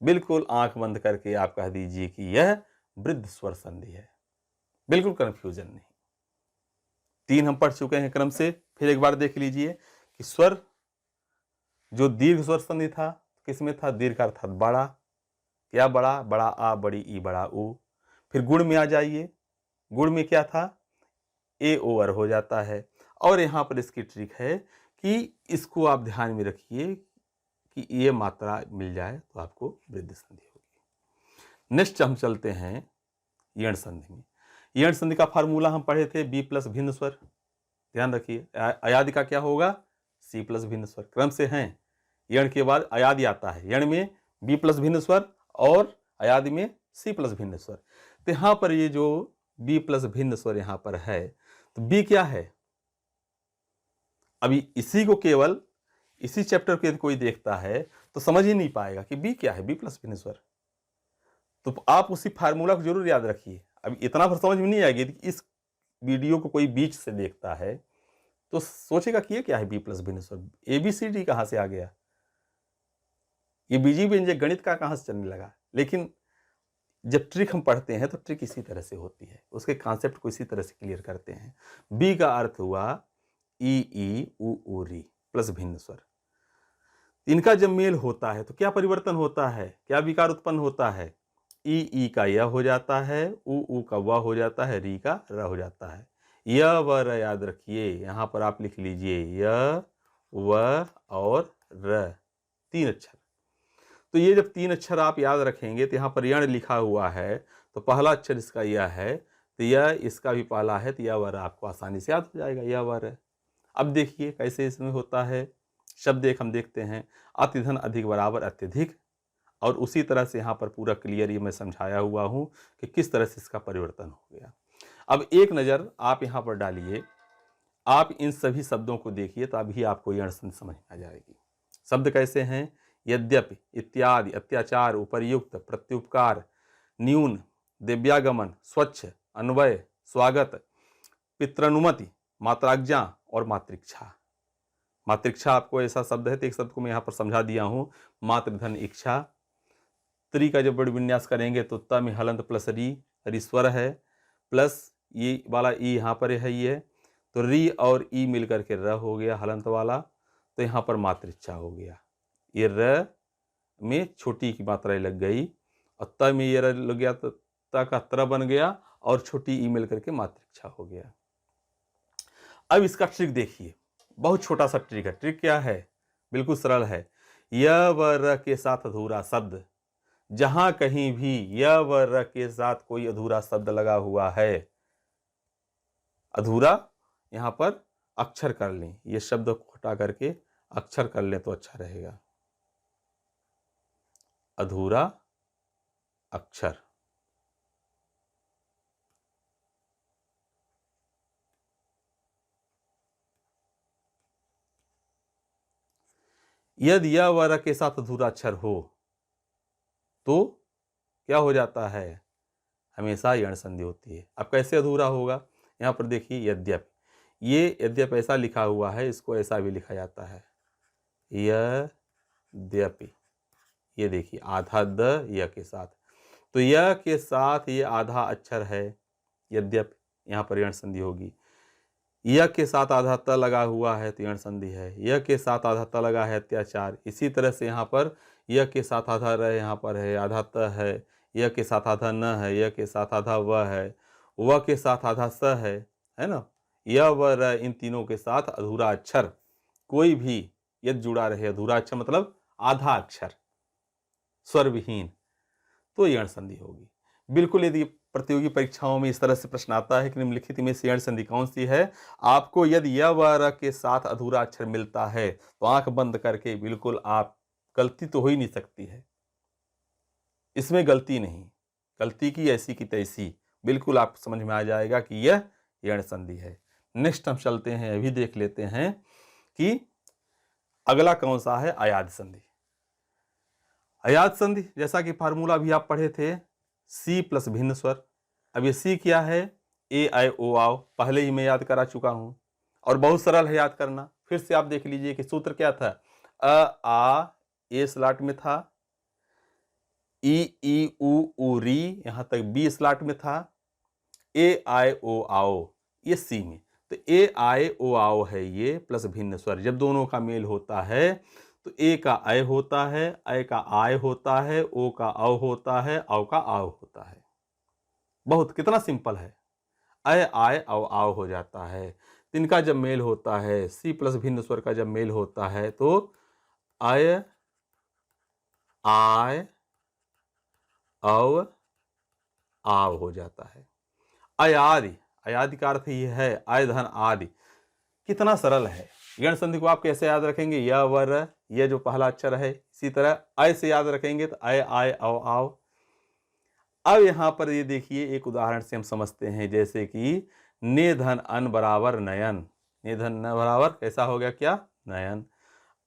बिल्कुल आंख बंद करके आप कह दीजिए कि यह वृद्ध स्वर संधि है, बिल्कुल कंफ्यूजन नहीं। 3 हम पढ़ चुके हैं क्रम से, फिर एक बार देख लीजिए कि स्वर जो दीर्घ स्वर संधि था किसमें था, दीर्घ अर्थात बड़ा, क्या बड़ा, बड़ा आ, बड़ी ई, बड़ा ऊ। फिर गुण में आ जाइए, गुण में क्या था, ए ओवर हो जाता है। और यहाँ पर इसकी ट्रिक है कि इसको आप ध्यान में रखिए कि ये मात्रा मिल जाए तो आपको वृद्धि संधि होगी। नेक्स्ट हम चलते हैं यण संधि में। यण संधि का फार्मूला हम पढ़े थे, बी प्लस भिन्न स्वर, ध्यान रखिए। अयादि का क्या होगा, सी प्लस भिन्न स्वर, क्रम से हैं। यण के बाद अयादि आता है, यण में बी प्लस भिन्न स्वर और अयादि में सी प्लस भिन्न स्वर। तो यहां पर ये जो बी प्लस भिन्न स्वर यहां पर है, तो बी क्या है, अभी इसी को केवल इसी चैप्टर के कोई देखता है तो समझ ही नहीं पाएगा कि बी क्या है, बी प्लस भिन्न स्वर। तो आप उसी फार्मूला को जरूर याद रखिए। अब इतना भर समझ में नहीं आएगी, इस वीडियो को कोई बीच से देखता है तो सोचेगा कि ये क्या है बी प्लस भिन्न स्वर, ABCD कहां से आ गया, ये बीजी व्यंजक गणित का कहां से चलने लगा। लेकिन जब ट्रिक हम पढ़ते हैं तो ट्रिक इसी तरह से होती है, उसके कॉन्सेप्ट को इसी तरह से क्लियर करते हैं। बी का अर्थ हुआ ई उ री प्लस भिन्न स्वर। इनका जब मेल होता है तो क्या परिवर्तन होता है, क्या विकार उत्पन्न होता है, ई का य हो जाता है, उ का व हो जाता है, री का र हो जाता है। य व र याद रखिए, यहां पर आप लिख लीजिए य व और र, 3 अक्षर। तो ये जब 3 अक्षर आप याद रखेंगे तो यहाँ पर यण लिखा हुआ है तो पहला अक्षर इसका यह है, तो यह इसका भी पहला है, तो यह वर आपको आसानी से याद हो जाएगा, यह वर। अब देखिए कैसे इसमें होता है, शब्द एक हम देखते हैं, अतिधन अधिक बराबर अत्यधिक, और उसी तरह से यहाँ पर पूरा क्लियर ये मैं समझाया हुआ हूँ कि किस तरह से इसका परिवर्तन हो गया। अब एक नज़र आप यहाँ पर डालिए, आप इन सभी शब्दों को देखिए तो अभी आपको यण संधि समझ में आ जाएगी। शब्द कैसे हैं, यद्यपि, इत्यादि, अत्याचार, उपर्युक्त, प्रत्युपकार, न्यून, दिव्यागमन, स्वच्छ, अन्वय, स्वागत, पितृनुमति, मात्राज्ञा और मातृक्षा। मातृक्षा आपको ऐसा शब्द है तो एक शब्द को मैं यहाँ पर समझा दिया हूँ, मातृधन इच्छा। त्री का जब वर्ण विन्यास करेंगे तो त में हलंत प्लस री, रीश्वर है, प्लस ये वाला ई यहाँ पर है, ये तो री और ई मिलकर के र हो गया हलंत वाला, तो यहाँ पर मातृच्छा हो गया। ये र में छोटी की मात्राएं लग गई और त में ये र लग गया तो त का त्र बन गया और छोटी ई मिल करके मातृच्छा हो गया। अब इसका ट्रिक देखिए, बहुत छोटा सा ट्रिक है। ट्रिक क्या है, बिल्कुल सरल है। य व र के साथ अधूरा शब्द, जहां कहीं भी य व र के साथ कोई अधूरा शब्द लगा हुआ है, अधूरा यहां पर अक्षर कर लें, ये शब्द को हटा करके अक्षर कर लें तो अच्छा रहेगा, अधूरा अक्षर। यदि य व र के साथ अधूरा अक्षर हो तो क्या हो जाता है, हमेशा यण संधि होती है। अब कैसे अधूरा होगा, यहां पर देखिए, यद्यपि, ये यद्यपि ऐसा लिखा हुआ है, इसको ऐसा भी लिखा जाता है, यद्यपि। ये देखिए आधा द य के साथ, तो य के साथ ये आधा अक्षर है यद्यपि, यहाँ पर यण संधि होगी। य के साथ आधा त लगा हुआ है तो यण संधि है। य के साथ आधा त लगा है अत्याचार। इसी तरह से यहाँ पर य के साथ आधा र यहाँ पर है, आधा त है। य के साथ आधा न है, य के साथ आधा व है, व के साथ आधा स है ना। य व र इन तीनों के साथ अधूरा अक्षर कोई भी यदि जुड़ा रहे, अधूरा अक्षर मतलब आधा अक्षर स्वर विहीन, तो यण संधि होगी। बिल्कुल यदि प्रतियोगी परीक्षाओं में इस तरह से प्रश्न आता है कि निम्नलिखित में से यण संधि कौन सी है, आपको यदि य व र के साथ अधूरा अक्षर मिलता है तो आंख बंद करके बिल्कुल आप, गलती तो हो ही नहीं सकती है, इसमें गलती नहीं, गलती की ऐसी की तैसी, बिल्कुल आपको समझ में आ जाएगा कि यह यण संधि है। नेक्स्ट हम चलते हैं, अभी देख लेते हैं कि अगला कौन सा है, अयाद संधि। अयाद संधि जैसा कि फार्मूला भी आप पढ़े थे, सी प्लस भिन्न स्वर। अब ये सी क्या है, ए आई ओ आओ, पहले ही मैं याद करा चुका हूं और बहुत सरल है याद करना। फिर से आप देख लीजिए कि सूत्र क्या था, अ आ ए स्लॉट में था, ई उ री यहां तक बी स्लॉट में था, ए आई ओ आओ ये सी में। तो ए आई ओ आओ है ये प्लस भिन्न स्वर, जब दोनों का मेल होता है तो ए का अय होता है, अय का आय होता है, ओ का औ होता है, औ का आव होता है। बहुत कितना सिंपल है, अय आय औ आव हो जाता है। इनका जब मेल होता है, सी प्लस भिन्न स्वर का जब मेल होता है तो अय आय औ आव हो जाता है। अयादि, अयादि का अर्थ ये है आय धन आदि। कितना सरल है। यण संधि को आप कैसे याद रखेंगे, य व र, ये जो पहला अक्षर है, इसी तरह अय से याद रखेंगे तो अय आय औ आव। अब यहां पर ये देखिए एक उदाहरण से हम समझते हैं, जैसे कि ने धन अन बराबर नयन, ने धन न बराबर कैसा हो गया, क्या, नयन।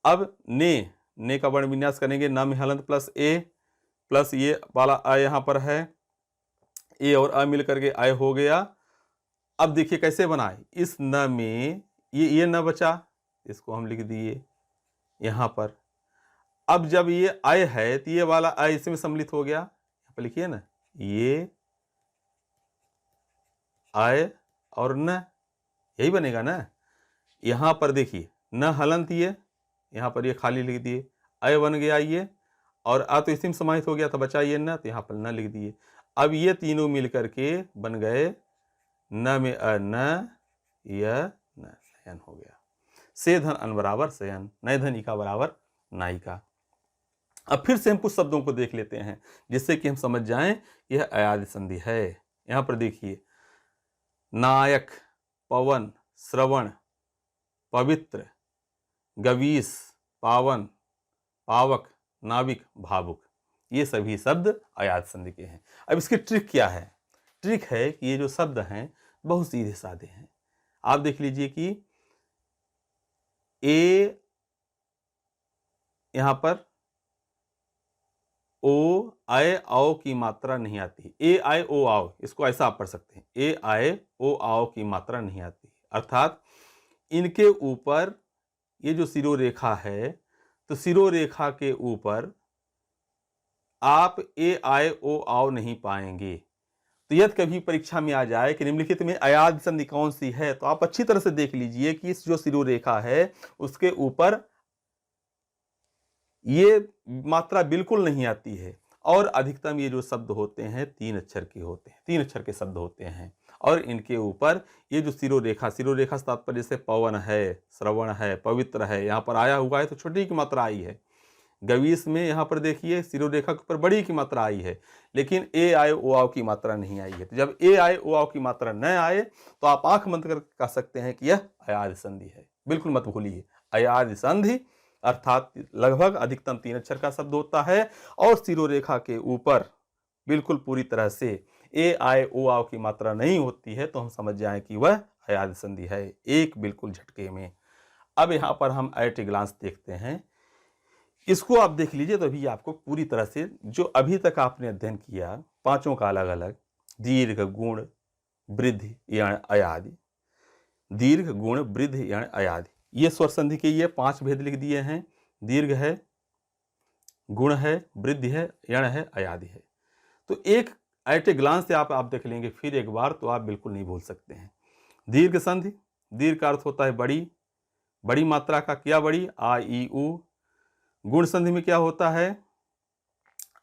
अब ने का वर्ण विन्यास करेंगे, न में हलंत प्लस ए प्लस ये वाला अ यहां पर है, ए और अ मिल करके अय हो गया। अब देखिए कैसे बनाए, इस न में ये न बचा, इसको हम लिख दिए यहां पर। अब जब ये अय है तो ये वाला अय इसमें सम्मिलित हो गया, यहां पर लिखिए ना, ये अय और न, यही बनेगा ना। यहां पर देखिए न हलंत, ये यहां पर ये खाली लिख दिए, अय बन गया ये, और आ तो इसी में समाहित हो गया था, बचा ये न, तो यहां पर न लिख दिए। अब ये तीनों मिलकर के बन गए न में अ न, य न, नयन हो गया। से धन अन बराबर सयन, नय धन इका बराबर नायिका। अब फिर से हम कुछ शब्दों को देख लेते हैं जिससे कि हम समझ जाएं यह अयाद संधि है। यहां पर देखिए, नायक, पवन, श्रवण, पवित्र, गवीस, पावन, पावक, नाविक, भावुक, ये सभी शब्द अयाद संधि के हैं। अब इसकी ट्रिक क्या है, ट्रिक है कि ये जो शब्द हैं बहुत सीधे साधे हैं। आप देख लीजिए कि ए यहां पर ओ आय आओ की मात्रा नहीं आती, ए आय ओ आओ, इसको ऐसा आप पढ़ सकते हैं, ए आय ओ आओ की मात्रा नहीं आती, अर्थात इनके ऊपर ये जो शिरोरेखा है, तो शिरोरेखा के ऊपर आप ए आय ओ आओ नहीं पाएंगे। तो यदि कभी परीक्षा में आ जाए कि निम्नलिखित में अयाद संधि कौन सी है, तो आप अच्छी तरह से देख लीजिए कि इस जो शिरोरेखा है उसके ऊपर ये मात्रा बिल्कुल नहीं आती है, और अधिकतम ये जो शब्द होते हैं 3 अक्षर के होते हैं, 3 अक्षर के शब्द होते हैं, और इनके ऊपर ये जो शिरोरेखा से तात्पर्य जैसे पवन है, श्रवण है, पवित्र है, यहाँ पर आया हुआ है तो छोटी की मात्रा आई है। गवीस में यहाँ पर देखिए शिरोरेखा के ऊपर बड़ी की मात्रा आई है, लेकिन ए आय ओ आओ की मात्रा नहीं आई है। तो जब ए आय ओ आओ की मात्रा न आए तो आप आंख बंद कर कह सकते हैं कि यह अयाद संधि है। बिल्कुल मत भूलिए, अयाद संधि अर्थात लगभग अधिकतम 3 अक्षर का शब्द होता है और शिरोरेखा के ऊपर बिल्कुल पूरी तरह से ए आय ओ आओ की मात्रा नहीं होती है, तो हम समझ जाएं कि वह अयाद संधि है, एक बिल्कुल झटके में। अब यहाँ पर हम एट ए ग्लांस देखते हैं, इसको आप देख लीजिए तो अभी आपको पूरी तरह से जो अभी तक आपने अध्ययन किया पांचों का अलग अलग दीर्घ, गुण, वृद्धि या अयादि, दीर्घ, गुण, वृद्ध, यण, अयादि। ये स्वर संधि के ये 5 भेद लिख दिए हैं। दीर्घ है, गुण है, वृद्धि है, यण है, अयादि है। तो एक एट ए ग्लांस से आप देख लेंगे फिर एक बार तो आप बिल्कुल नहीं भूल सकते हैं। दीर्घ संधि, दीर्घ का अर्थ होता है बड़ी, बड़ी मात्रा का। क्या बड़ी? आ ई उ। गुण संधि में क्या होता है?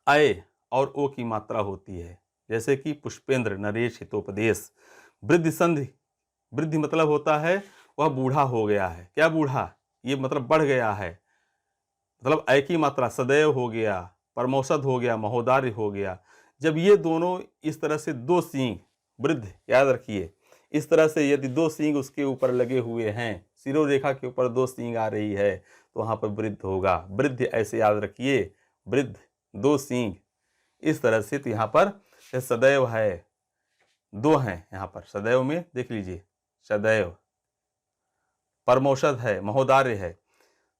अय और ओ की मात्रा होती है, जैसे कि पुष्पेंद्र, नरेश, हितोपदेश। वृद्धि संधि, वृद्धि मतलब होता है वह बूढ़ा हो गया है। क्या बूढ़ा? ये मतलब बढ़ गया है, मतलब अय की मात्रा सदैव हो गया, परमौषध हो गया, महोदार्य हो गया। जब ये दोनों इस तरह से दो सींग, वृद्ध याद रखिए, इस तरह से यदि दो सींग उसके ऊपर लगे हुए हैं, शिरोरेखा के ऊपर दो सींग आ रही है तो वहां पर वृद्ध होगा। वृद्ध ऐसे याद रखिए, वृद्ध दो सींग इस तरह से। तो यहाँ पर सदैव है, दो हैं यहाँ पर, सदैव में देख लीजिए, सदैव, परमौषध है, महोदार्य है,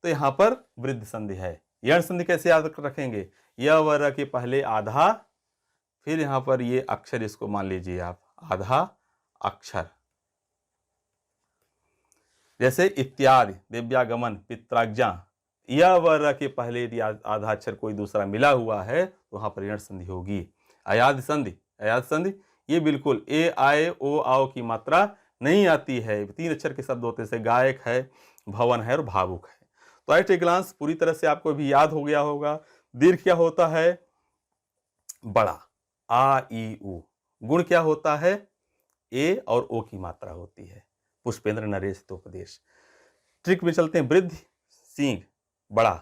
तो यहाँ पर वृद्ध संधि है। यण संधि कैसे याद रखेंगे? य व र के पहले आधा, फिर यहाँ पर ये अक्षर, इसको मान लीजिए आप आधा अक्षर, जैसे इत्यादि, दिव्यागमन, पित्राज्ञा। य व र के पहले यदि आधा अक्षर कोई दूसरा मिला हुआ है तो वहां पर यण संधि होगी। अयाद संधि, अयाद संधि ये बिल्कुल ए आए ओ आओ की मात्रा नहीं आती है। 3 अक्षर के शब्द होते हैं, गायक है, भवन है और भावुक है। तो एट ए ग्लांस पूरी तरह से आपको भी याद हो गया होगा। दीर्घ क्या होता है? बड़ा, आ ई उ। गुण क्या होता है? ए और ओ की मात्रा होती है, पुष्पेंद्र, नरेश, हितोपदेश। ट्रिक में चलते हैं। वृद्धि, सींग, बड़ा।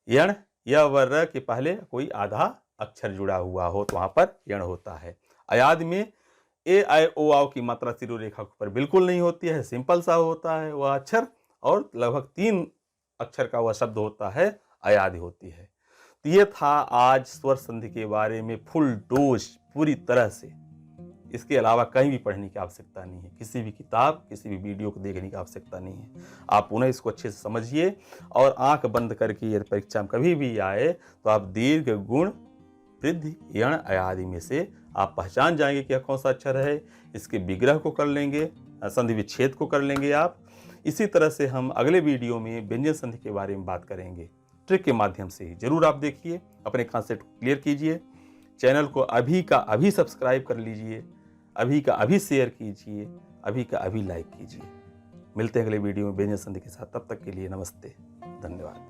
यण, य व र के पहले कोई आधा अक्षर जुड़ा हुआ हो तो वहां पर यण होता है। अयाद में ए आय ओ आओ की मात्रा शिरोरेखा पर बिल्कुल नहीं होती है, सिंपल सा होता है वह अक्षर, और लगभग 3 अक्षर का वह शब्द होता है, अयादि होती है। तो ये था आज स्वर संधि के बारे में फुल डोज, पूरी तरह से। इसके अलावा कहीं भी पढ़ने की आवश्यकता नहीं है, किसी भी किताब, किसी भी वीडियो को देखने की आवश्यकता नहीं है। आप पुनः इसको अच्छे से समझिए और आंख बंद करके यदि परीक्षा में कभी भी आए तो आप दीर्घ, गुण, वृद्धि, यण, अयादि में से आप पहचान जाएंगे कि यह कौन सा अक्षर है। इसके विग्रह को कर लेंगे, संधि विच्छेद को कर लेंगे आप। इसी तरह से हम अगले वीडियो में व्यंजन संधि के बारे में बात करेंगे, ट्रिक के माध्यम से ही। जरूर आप देखिए, अपने कॉन्सेप्ट क्लियर कीजिए। चैनल को अभी का अभी सब्सक्राइब कर लीजिए, अभी का अभी शेयर कीजिए, अभी का अभी लाइक कीजिए। मिलते हैं अगले वीडियो में व्यंजन संधि के साथ। तब तक के लिए नमस्ते, धन्यवाद।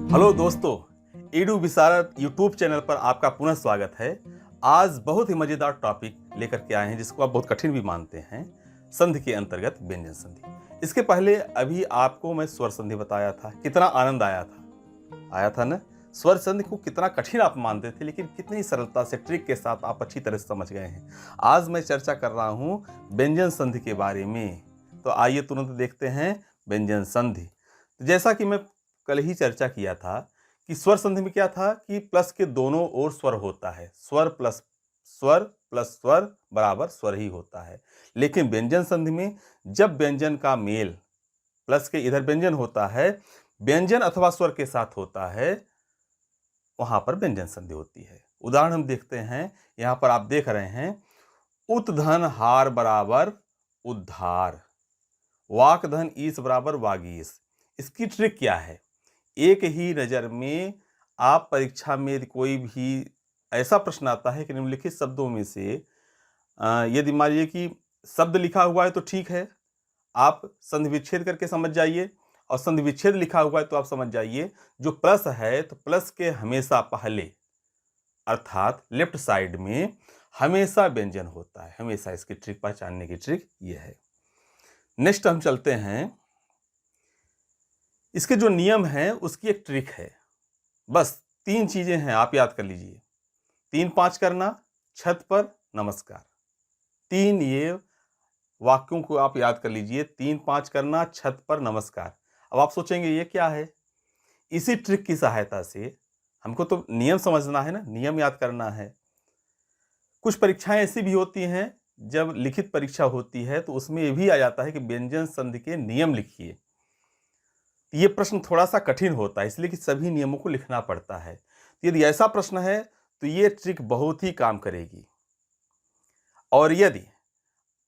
हेलो दोस्तों, ईडू विशारद यूट्यूब चैनल पर आपका पुनः स्वागत है। आज बहुत ही मजेदार टॉपिक लेकर के आए हैं, जिसको आप बहुत कठिन भी मानते हैं, संधि के अंतर्गत व्यंजन संधि। इसके पहले अभी आपको मैं स्वर संधि बताया था, कितना आनंद आया था ना। स्वर संधि को कितना कठिन आप मानते थे, लेकिन कितनी सरलता से ट्रिक के साथ आप अच्छी तरह से समझ गए हैं। आज मैं चर्चा कर रहा हूं व्यंजन संधि के बारे में। तो आइए तुरंत देखते हैं व्यंजन संधि। तो जैसा कि मैं कल ही चर्चा किया था कि स्वर संधि में क्या था कि प्लस के दोनों ओर स्वर होता है, स्वर प्लस स्वर बराबर स्वर ही होता है। लेकिन व्यंजन संधि में जब व्यंजन का मेल प्लस के इधर व्यंजन होता है, व्यंजन अथवा स्वर के साथ होता है, वहां पर व्यंजन संधि होती है। उदाहरण हम देखते हैं, यहां पर आप देख रहे हैं, उत्धन हार बराबर उद्धार, वाकधन ईस बराबर वागीस। इसकी ट्रिक क्या है? एक ही नज़र में आप परीक्षा में यदि कोई भी ऐसा प्रश्न आता है कि निम्नलिखित शब्दों में से यदि मान लीजिए कि शब्द लिखा हुआ है तो ठीक है, आप संधि विच्छेद करके समझ जाइए, और संधि विच्छेद लिखा हुआ है तो आप समझ जाइए जो प्लस है तो प्लस के हमेशा पहले अर्थात लेफ्ट साइड में हमेशा व्यंजन होता है, हमेशा। इसकी ट्रिक पहचानने की ट्रिक ये है। नेक्स्ट हम चलते हैं, इसके जो नियम है उसकी एक ट्रिक है। बस 3 चीजें हैं, आप याद कर लीजिए। 3-5 करना, छत पर नमस्कार। 3 ये वाक्यों को आप याद कर लीजिए, 3-5 करना, छत पर नमस्कार। अब आप सोचेंगे ये क्या है? इसी ट्रिक की सहायता से हमको तो नियम समझना है ना, नियम याद करना है। कुछ परीक्षाएं ऐसी भी होती हैं, जब लिखित परीक्षा होती है तो उसमें ये भी आ जाता है कि व्यंजन संधि के नियम लिखिए। ये प्रश्न थोड़ा-सा कठिन होता है, इसलिए कि सभी नियमों को लिखना पड़ता है। तो यदि ऐसा प्रश्न है, तो ये ट्रिक बहुत ही काम करेगी। और यदि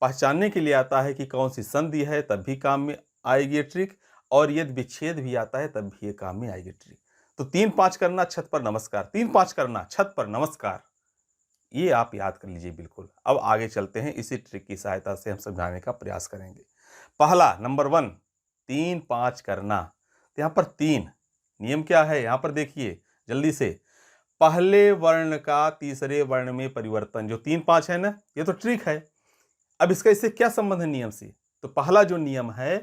पहचानने के लिए आता है कि कौन-सी संधि है, तब भी काम में आएगी ये ट्रिक, और यदि विच्छेद भी आता है, तब भी ये काम में आएगी ट्रिक। तो 3-5 करना, छत पर नमस्कार, 3-5 करना, छत पर नमस्कार, ये आप याद कर लीजिए बिल्कुल। अब आगे चलते हैं, इसी ट्रिक की सहायता से हम समझाने का प्रयास करेंगे। पहला नंबर 1, 3-5 करना। तो यहाँ पर 3 नियम क्या है, यहाँ पर देखिए जल्दी से। पहले वर्ण का तीसरे वर्ण में परिवर्तन, जो 3-5 है ना, ये तो ट्रिक है। अब इसका इससे क्या संबंध है नियम से? तो पहला जो नियम है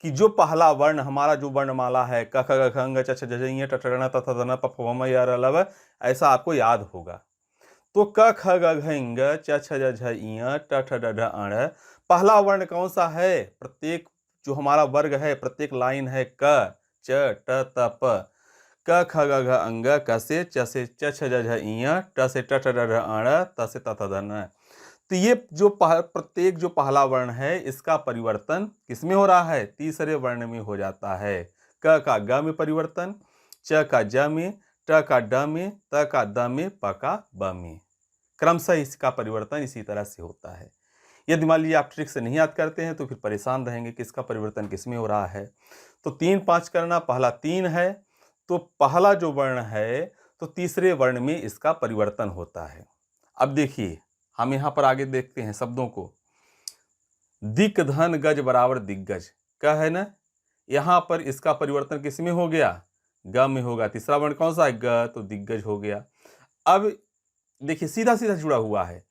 कि जो पहला वर्ण हमारा जो वर्णमाला है, क ख ग घ ङ च छ ज ञ ट ठ ण त थ द न प फ ब म य र ल व, ऐसा आपको याद होगा। तो क ख ग घ ङ च छ ज झ ञ ट ठ ड ढ अण, पहला वर्ण कौन सा है? प्रत्येक जो हमारा वर्ग है, प्रत्येक लाइन है क च ट त प। क ख ग घ अंग, क से च छ ज झ ञ, ट से ट ठ ड ढ अण, त से त थ द न। तो ये जो प्रत्येक जो पहला वर्ण है, इसका परिवर्तन किसमें हो रहा है? तीसरे वर्ण में हो जाता है। क का ग में परिवर्तन, च का ज में, ट का ड में, त का द में, प का ब में। क्रमशः इसका परिवर्तन इसी तरह से होता है। यदि मान लीजिए आप ट्रिक से नहीं याद करते हैं, तो फिर परेशान रहेंगे कि इसका परिवर्तन किसमें हो रहा है। तो 3-5 करना, पहला 3 है, तो पहला जो वर्ण है, तो तीसरे वर्ण में इसका परिवर्तन होता है। अब देखिए, हम यहाँ पर आगे देखते हैं शब्दों को। दिक धन गज बराबर दिग्गज, क्या है ना, यहाँ पर इसका परिवर्तन किसमें हो गया? ग में होगा। तीसरा वर्ण कौन सा है? ग, तो दिग्गज हो गया। अब देखिए सीधा सीधा जुड़ा हुआ है,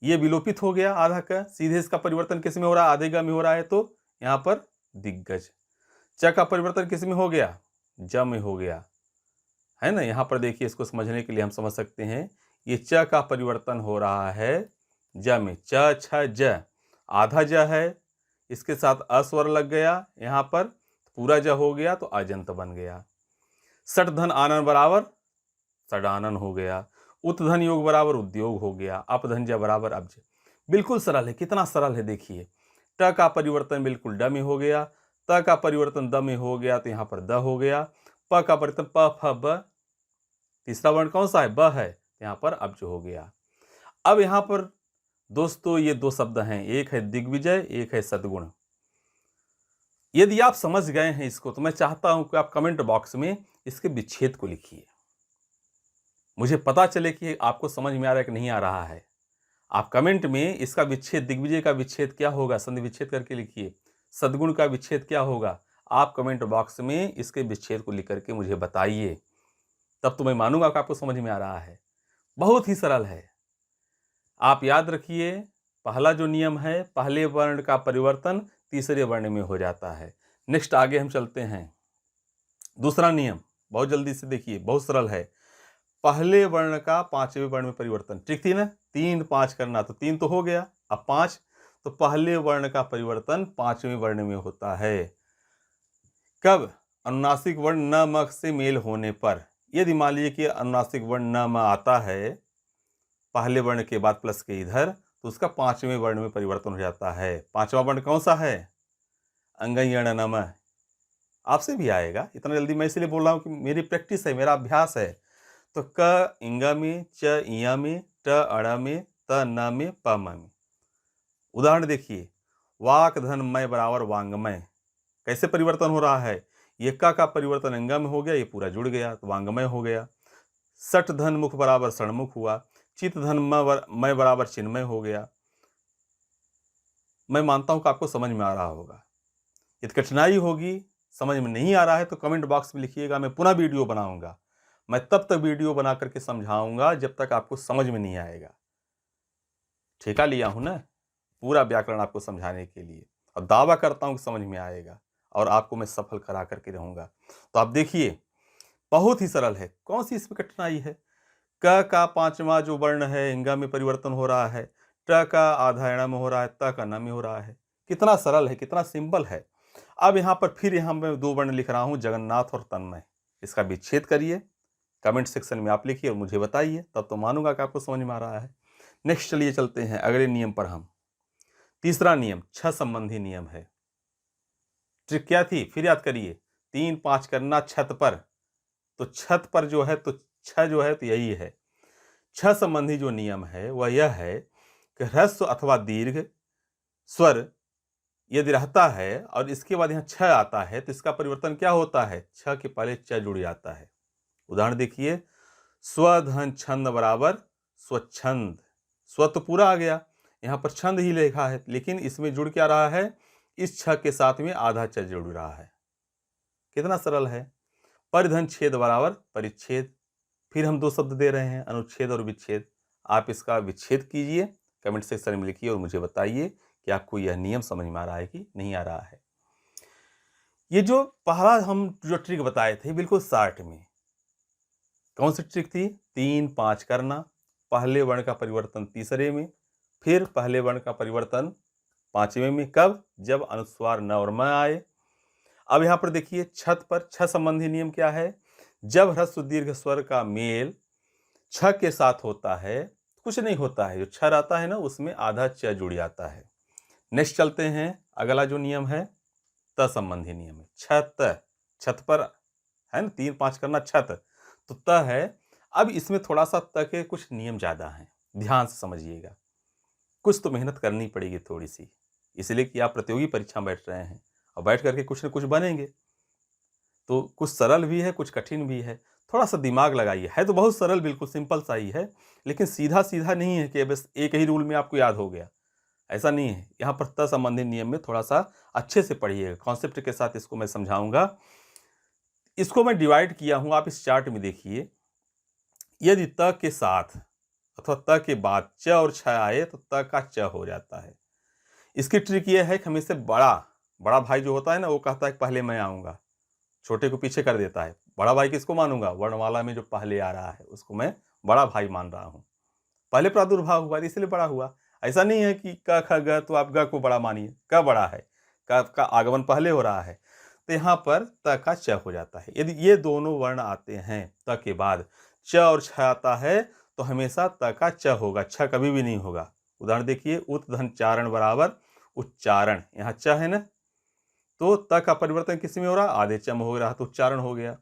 ये विलोपित हो गया आधा क, सीधे इसका परिवर्तन किसमें हो रहा है? आधे ग में हो रहा है, तो यहाँ पर दिग्गज। च का परिवर्तन किसमें हो गया? ज में हो गया, है ना। यहाँ पर देखिए, इसको समझने के लिए हम समझ सकते हैं, ये च का परिवर्तन हो रहा है ज में। च छ ज, आधा ज है, इसके साथ अस्वर लग गया, यहाँ पर पूरा ज हो गया, तो अजंत बन गया। सठ धन आनन बराबर सडानन हो गया। उत धन योग बराबर उद्योग हो गया। अप धन ज बराबर अब्ज। बिल्कुल सरल है, कितना सरल है देखिए। ट का परिवर्तन बिल्कुल ड में हो गया, त का परिवर्तन द में हो गया, तो यहाँ पर द हो गया। प का परिवर्तन प फ ब, तीसरा वर्ण कौन सा है? ब है, यहाँ पर अब्ज हो गया। अब यहाँ पर दोस्तों ये दो शब्द हैं, एक है दिग्विजय, एक है सद्गुण। यदि आप समझ गए हैं इसको, तो मैं चाहता हूं कि आप कमेंट बॉक्स में इसके विच्छेद को लिखिए, मुझे पता चले कि आपको समझ में आ रहा है कि नहीं आ रहा है। आप कमेंट में इसका विच्छेद, दिग्विजय का विच्छेद क्या होगा, संधि विच्छेद करके लिखिए। सद्गुण का विच्छेद क्या होगा, आप कमेंट बॉक्स में इसके विच्छेद को लिख करके मुझे बताइए, तब तो मैं मानूंगा कि आपको समझ में आ रहा है। बहुत ही सरल है, आप याद रखिए। पहला जो नियम है, पहले वर्ण का परिवर्तन तीसरे वर्ण में हो जाता है। नेक्स्ट आगे हम चलते हैं। दूसरा नियम बहुत जल्दी से देखिए, बहुत सरल है। पहले वर्ण का पांचवें वर्ण में परिवर्तन, ठीक थी ना। 3-5 करना, तो 3 तो हो गया, अब 5। तो पहले वर्ण का परिवर्तन पांचवें वर्ण में होता है। कब? अनुनासिक वर्ण न म से मेल होने पर। यदि मान लीजिए कि अनुनासिक वर्ण न म आता है पहले वर्ण के बाद प्लस के इधर, तो उसका पांचवें वर्ण में परिवर्तन हो जाता है। पांचवा वर्ण कौन सा है? अंगयण नम। आपसे भी आएगा, इतना जल्दी मैं इसलिए बोल रहा हूँ कि मेरी प्रैक्टिस है, मेरा अभ्यास है। तो क इंगा में, च इया में, ट अड़ा में, त न में, प म में। उदाहरण देखिए, वाक धन मय बराबर वांगमय, कैसे परिवर्तन हो रहा है? ये का परिवर्तन अंगा में हो गया, ये पूरा जुड़ गया, तो वांगमय हो गया। सठ धन मुख बराबर सणमुख हुआ। चित धन मय बराबर चिन्मय हो गया। मैं मानता हूं कि आपको समझ में आ रहा होगा। यदि कठिनाई होगी, समझ में नहीं आ रहा है, तो कमेंट बॉक्स में लिखिएगा, मैं पुनः वीडियो बनाऊंगा। मैं तब तक वीडियो बना करके समझाऊंगा जब तक आपको समझ में नहीं आएगा। ठेका लिया हूं ना पूरा व्याकरण आपको समझाने के लिए, और दावा करता हूं कि समझ में आएगा और आपको मैं सफल करा करके रहूंगा। तो आप देखिए, बहुत ही सरल है, कौन सी इसमें कठिनाई है? क का पांचवा जो वर्ण है इंगा में परिवर्तन हो रहा है, ट का आधा अणा में हो रहा है, त का न में हो रहा है। कितना सरल है, कितना सिंपल है। अब यहाँ पर फिर यहाँ मैं दो वर्ण लिख रहा हूँ, जगन्नाथ और तन्मय। इसका विच्छेद करिए, कमेंट सेक्शन में आप लिखिए और मुझे बताइए, तब तो मानूंगा कि आपको समझ में आ रहा है। नेक्स्ट चलिए चलते हैं अगले नियम पर हम। तीसरा नियम छ संबंधी नियम है। ट्रिक क्या थी फिर याद करिए, 3 5 करना छत पर, तो छत पर जो है तो छ जो है तो यही है। छ संबंधी जो नियम है वह यह है कि ह्रस्व अथवा दीर्घ स्वर यदि रहता है और इसके बाद यहाँ छ आता है तो इसका परिवर्तन क्या होता है, छ के पहले च जुड़ जाता है। उदाहरण देखिए, स्वधन छंद बराबर स्वच्छंद। स्व तो पूरा आ गया, यहाँ पर छंद ही लिखा है, लेकिन इसमें जुड़ क्या रहा है, इस छ के साथ में आधा च जुड़ रहा है। कितना सरल है। परिधन छेद बराबर परिच्छेद। फिर हम दो शब्द दे रहे हैं, अनुच्छेद और विच्छेद। आप इसका विच्छेद कीजिए, कमेंट सेक्शन में लिखिए और मुझे बताइए कि आपको यह नियम समझ में आ रहा है कि नहीं आ रहा है। ये जो पहला हम जो ट्रिक बताए थे बिल्कुल शॉर्ट में, कौन सी ट्रिक थी, 3 5 करना, पहले वर्ण का परिवर्तन तीसरे में, फिर पहले वर्ण का परिवर्तन पांचवें में। कब, जब अनुस्वार न और म आए। अब यहां पर देखिए छत पर छ संबंधी नियम क्या है, जब ह्रस्व दीर्घ स्वर का मेल छ के साथ होता है कुछ नहीं होता है, जो छ आता है ना उसमें आधा च जुड़ जाता है। नेक्स्ट चलते हैं, अगला जो नियम है त संबंधी नियम है। छत, छत पर है ना, 3 5 करना छत, तो त है। अब इसमें थोड़ा सा त के कुछ नियम ज्यादा हैं, ध्यान से समझिएगा। कुछ तो मेहनत करनी पड़ेगी थोड़ी सी, इसलिए कि आप प्रतियोगी परीक्षा में बैठ रहे हैं और बैठ करके कुछ न कुछ बनेंगे। तो कुछ सरल भी है कुछ कठिन भी है, थोड़ा सा दिमाग लगाइए। है तो बहुत सरल, बिल्कुल सिंपल सा ही है, लेकिन सीधा सीधा नहीं है कि बस एक ही रूल में आपको याद हो गया, ऐसा नहीं है। यहाँ पर त संबंधी नियम में थोड़ा सा अच्छे से पढ़िएगा, कॉन्सेप्ट के साथ इसको मैं समझाऊंगा। इसको मैं डिवाइड किया हूं, आप इस चार्ट में देखिए। यदि त के साथ अथवा त के बाद च और छ आए तो त का च हो जाता है। इसकी ट्रिक यह है कि हमें से बड़ा भाई जो होता है ना, वो कहता है कि पहले मैं आऊंगा, छोटे को पीछे कर देता है। बड़ा भाई किसको मानूंगा, वर्णमाला में जो पहले आ रहा है उसको मैं बड़ा भाई मान रहा हूं। पहले प्रादुर्भाव हुआ इसलिए बड़ा हुआ। ऐसा नहीं है कि क ख ग तो आप ग को बड़ा मानिए, क बड़ा है, क का आगमन पहले हो रहा है, तो यहाँ पर त का च हो जाता है। यदि ये दोनों वर्ण आते हैं त के बाद, च और छ आता है तो हमेशा त का च होगा, छ कभी भी नहीं होगा। उदाहरण देखिए, उत धन चारण बराबर उच्चारण, यहाँ च है ना, तो त का परिवर्तन किस में हो रहा, आधे च में हो रहा, तो उच्चारण हो गया।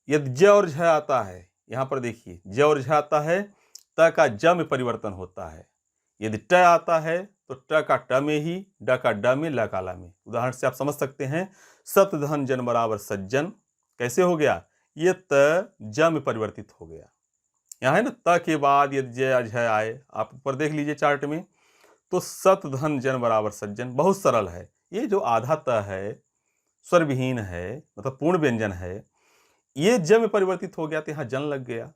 यदि ज और झ आता है, यहाँ पर देखिए ज और झ आता है, त का ज में परिवर्तन होता है। यदि ट आता है तो ट का ट में ही, ड का ड में, ल का ला में। उदाहरण से आप समझ सकते हैं, सत धन जन बराबर सज्जन, कैसे हो गया, ये त ज में परिवर्तित हो गया। यहाँ है ना, त के बाद यदि ज झ आए, आप ऊपर देख लीजिए चार्ट में, तो सत धन जन बराबर सज्जन। बहुत सरल है। ये जो आधा त है, स्वर विहीन है, मतलब पूर्ण व्यंजन है, ये ज में परिवर्तित हो गया तो यहां जन लग गया।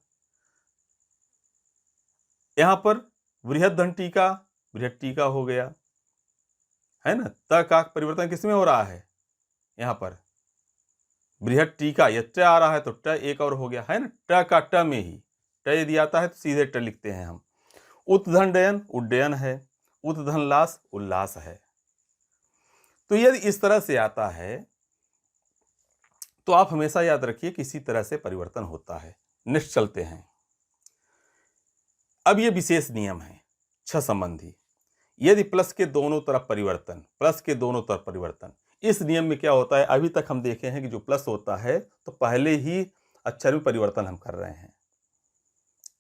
यहां पर बृहद धन टीका, बृहद टीका हो गया, है ना। त का परिवर्तन किसमें हो रहा है, यहां पर बृहद टीका, यह ट आ रहा है तो ट एक और हो गया, है ना। ट का ट में ही, ट यदि आता है तो सीधे ट लिखते हैं हम। उत धन डयन उड्डयन है, उत धन लास उल्लास है। तो यदि इस तरह से आता है तो आप हमेशा याद रखिए किसी तरह से परिवर्तन होता है। नेक्स्ट चलते हैं। अब ये विशेष नियम है छ संबंधी। यदि प्लस के दोनों तरफ परिवर्तन, प्लस के दोनों तरफ परिवर्तन, इस नियम में क्या होता है, अभी तक हम देखे हैं कि जो प्लस होता है तो पहले ही अक्षर में परिवर्तन हम कर रहे हैं,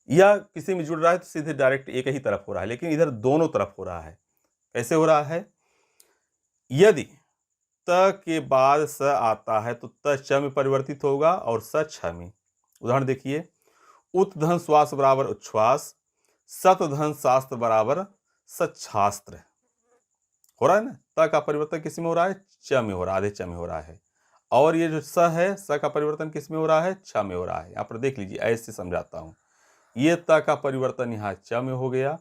या किसी में जुड़ रहा है तो सीधे डायरेक्ट एक ही तरफ हो रहा है, लेकिन इधर दोनों तरफ हो रहा है। कैसे हो रहा है, यदि त के बाद स आता है तो त च में परिवर्तित होगा और स छ में। उदाहरण देखिए, उत धन श्वास बराबर उच्छ्वास, सत धन शास्त्र बराबर सच्छास्त्र। हो रहा है ना, त का परिवर्तन किस में हो रहा है, च में हो रहा है, आधे च में हो रहा है। और ये जो स है, स का परिवर्तन किस में हो रहा है, छ में हो रहा है। यहाँ पर देख लीजिए, ऐसे समझाता हूं। ये त का परिवर्तन यहाँ च में हो गया,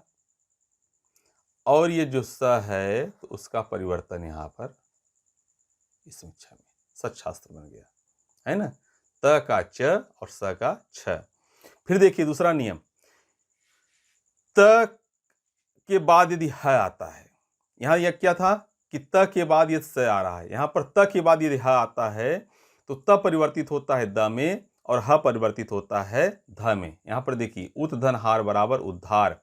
और ये जो स है तो उसका परिवर्तन यहाँ पर इसमें छ में, सच्छास्त्र बन गया, है ना। त का च और स का छ। फिर देखिए दूसरा नियम, त के बाद यदि ह आता है, यहां यह क्या था कि त के बाद यदि स आ रहा है, यहां पर त के बाद यदि ह आता है तो त परिवर्तित होता है द में और ह परिवर्तित होता है ध में। यहां पर देखिए, उत धन हार बराबर उद्धार।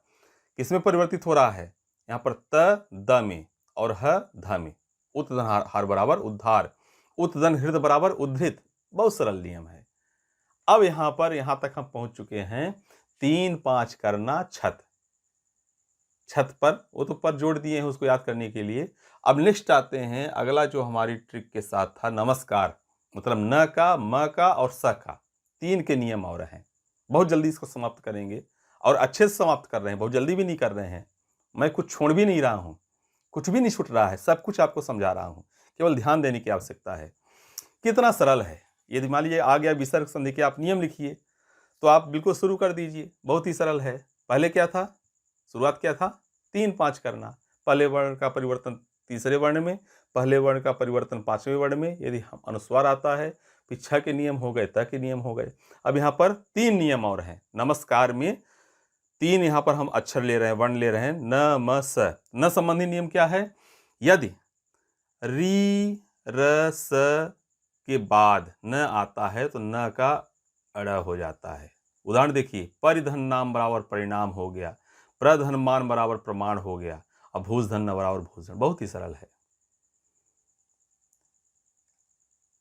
किसमें परिवर्तित हो रहा है? यहाँ पर त द में और ह ध में। उतधन हार बराबर उद्धार, उतधन हृदय बराबर उद्धृत। बहुत सरल नियम है। अब यहाँ पर यहाँ तक हम पहुंच चुके हैं 3 5 करना छत। छत पर वो तो पर जोड़ दिए हैं उसको याद करने के लिए। अब नेक्स्ट आते हैं अगला जो हमारी ट्रिक के साथ था नमस्कार, मतलब न का, म का और स का। 3 के नियम और हैं। बहुत जल्दी इसको समाप्त करेंगे और अच्छे से समाप्त कर रहे हैं, बहुत जल्दी भी नहीं कर रहे हैं। मैं कुछ छोड़ भी नहीं रहा हूँ, कुछ भी नहीं छूट रहा है, सब कुछ आपको समझा रहा हूँ। केवल ध्यान देने की आवश्यकता है। कितना सरल है। यदि मान लीजिए आ गया विसर्ग संधि के, आप नियम लिखिए तो आप बिल्कुल शुरू कर दीजिए। बहुत ही सरल है। पहले क्या था, शुरुआत क्या था? 3 5 करना। पहले वर्ण का परिवर्तन तीसरे वर्ण में, पहले वर्ण का परिवर्तन पांचवें वर्ण में। यदि हम अनुस्वार आता है फिर छ के नियम हो गए, त के नियम हो गए। अब यहाँ पर 3 नियम और हैं। नमस्कार में 3 यहाँ पर हम अक्षर ले रहे हैं, वर्ण ले रहे हैं। न म स। न संबंधी नियम क्या है? यदि री र स के बाद न आता है तो न का अड़ हो जाता है। उदाहरण देखिए, परिधन नाम बराबर परिणाम हो गया, प्रधन मान बराबर प्रमाण हो गया, अब भूषधन न बराबर भूषण। बहुत ही सरल है।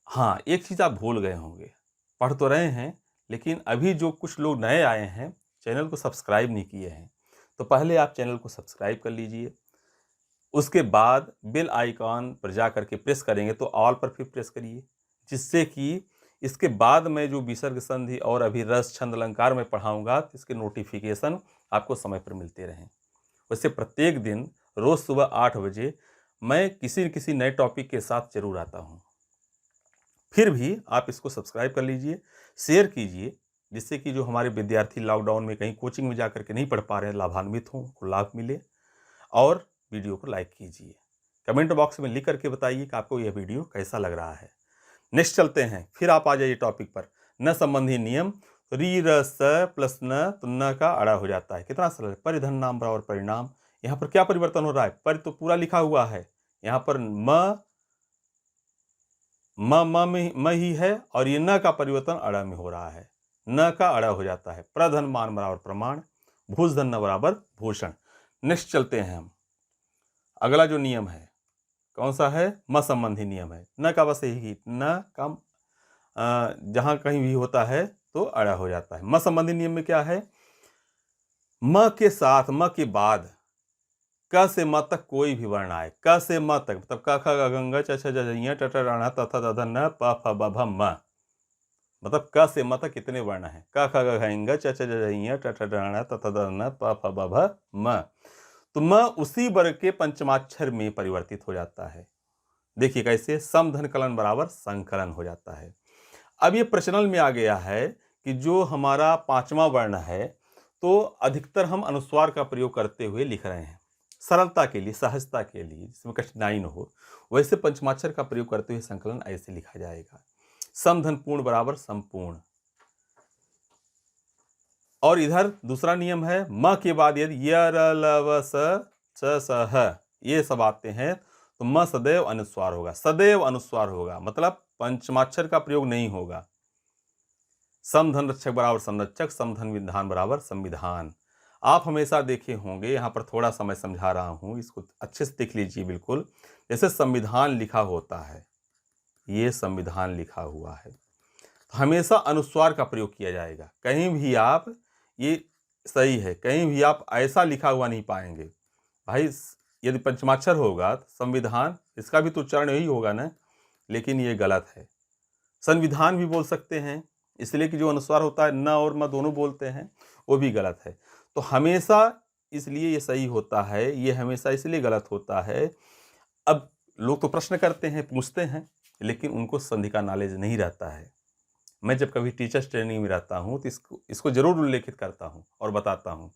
हाँ, एक चीज आप भूल गए होंगे, पढ़ तो रहे हैं लेकिन अभी जो कुछ लोग नए आए हैं, चैनल को सब्सक्राइब नहीं किए हैं, तो पहले आप चैनल को सब्सक्राइब कर लीजिए। उसके बाद बेल आइकॉन पर जा करके प्रेस करेंगे तो ऑल पर फिर प्रेस करिए, जिससे कि इसके बाद मैं जो विसर्ग संधि और अभी रस छंद अलंकार में पढ़ाऊंगा तो इसके नोटिफिकेशन आपको समय पर मिलते रहें। वैसे प्रत्येक दिन रोज सुबह 8 बजे मैं किसी न किसी नए टॉपिक के साथ जरूर आता हूँ। फिर भी आप इसको सब्सक्राइब कर लीजिए, शेयर कीजिए, जिससे कि जो हमारे विद्यार्थी लॉकडाउन में कहीं कोचिंग में जा करके नहीं पढ़ पा रहे हैं, लाभान्वित हों, उनको लाभ मिले। और वीडियो को लाइक कीजिए। कमेंट बॉक्स में लिख करके बताइए कि आपको यह वीडियो कैसा लग रहा है। नेक्स्ट चलते हैं, फिर आप आ जाइए टॉपिक पर। न संबंधी नियम, री र स प्लस न तो न का अड़ा हो जाता है। कितना सरल है। परिधन नाम बराबर परिणाम। यहाँ पर क्या परिवर्तन हो रहा है? पर तो पूरा लिखा हुआ है, यहाँ पर म ही है और ये न का परिवर्तन अड़ा में हो रहा है। न का अड़ा हो जाता है। प्रधन मान बराबर प्रमाण, भूषधन न बराबर भूषण। नेक्स्ट चलते हैं हम। अगला जो नियम है कौन सा है? म संबंधी नियम है। न का बस यही, न का जहां कहीं भी होता है तो अड़ा हो जाता है। म संबंधी नियम में क्या है? म के साथ, म के बाद क से म तक कोई भी वर्ण आए, क से म तक, मतलब क ख ग घ च छ ज झ ञ ट ट ण त थ द ध न प फ ब भ म, मतलब क से म तक कितने वर्ण हैं? क ख ग घ ङ च छ ज झ ञ ट ट ण त थ द न प फ ब भ म। तो म उसी वर्ग के पंचमाक्षर में परिवर्तित हो जाता है। देखिए कैसे, समधन कलन बराबर संकलन हो जाता है। अब ये प्रचलन में आ गया है कि जो हमारा पांचवा वर्ण है तो अधिकतर हम अनुस्वार का प्रयोग करते हुए लिख रहे हैं, सरलता के लिए, सहजता के लिए, जिसमें कठिनाई न हो। वैसे पंचमाक्षर का प्रयोग करते हुए संकलन ऐसे लिखा जाएगा, समधन पूर्ण बराबर संपूर्ण। और इधर दूसरा नियम है, म के बाद यदि य र ल व स च स ह ये सब आते हैं तो म सदैव अनुस्वार होगा, सदैव अनुस्वार होगा, मतलब पंचमाक्षर का प्रयोग नहीं होगा। समधन रक्षक बराबर संरक्षक, समधन विधान बराबर संविधान। आप हमेशा देखे होंगे, यहाँ पर थोड़ा सा मैं समझा रहा हूँ, इसको अच्छे से देख लीजिए। बिल्कुल जैसे संविधान लिखा होता है, ये संविधान लिखा हुआ है, तो हमेशा अनुस्वार का प्रयोग किया जाएगा। कहीं भी आप, ये सही है, कहीं भी आप ऐसा लिखा हुआ नहीं पाएंगे। भाई यदि पंचमाक्षर होगा तो संविधान, इसका भी तो उच्चारण यही होगा ना, लेकिन ये गलत है। संविधान भी बोल सकते हैं, इसलिए कि जो अनुस्वार होता है न और म दोनों बोलते हैं, वो भी गलत है। तो हमेशा इसलिए ये सही होता है, ये हमेशा इसलिए गलत होता है। अब लोग तो प्रश्न करते हैं, पूछते हैं, लेकिन उनको संधि का नॉलेज नहीं रहता है। मैं जब कभी टीचर्स ट्रेनिंग में रहता हूँ तो इसको जरूर उल्लेखित करता हूँ और बताता हूँ।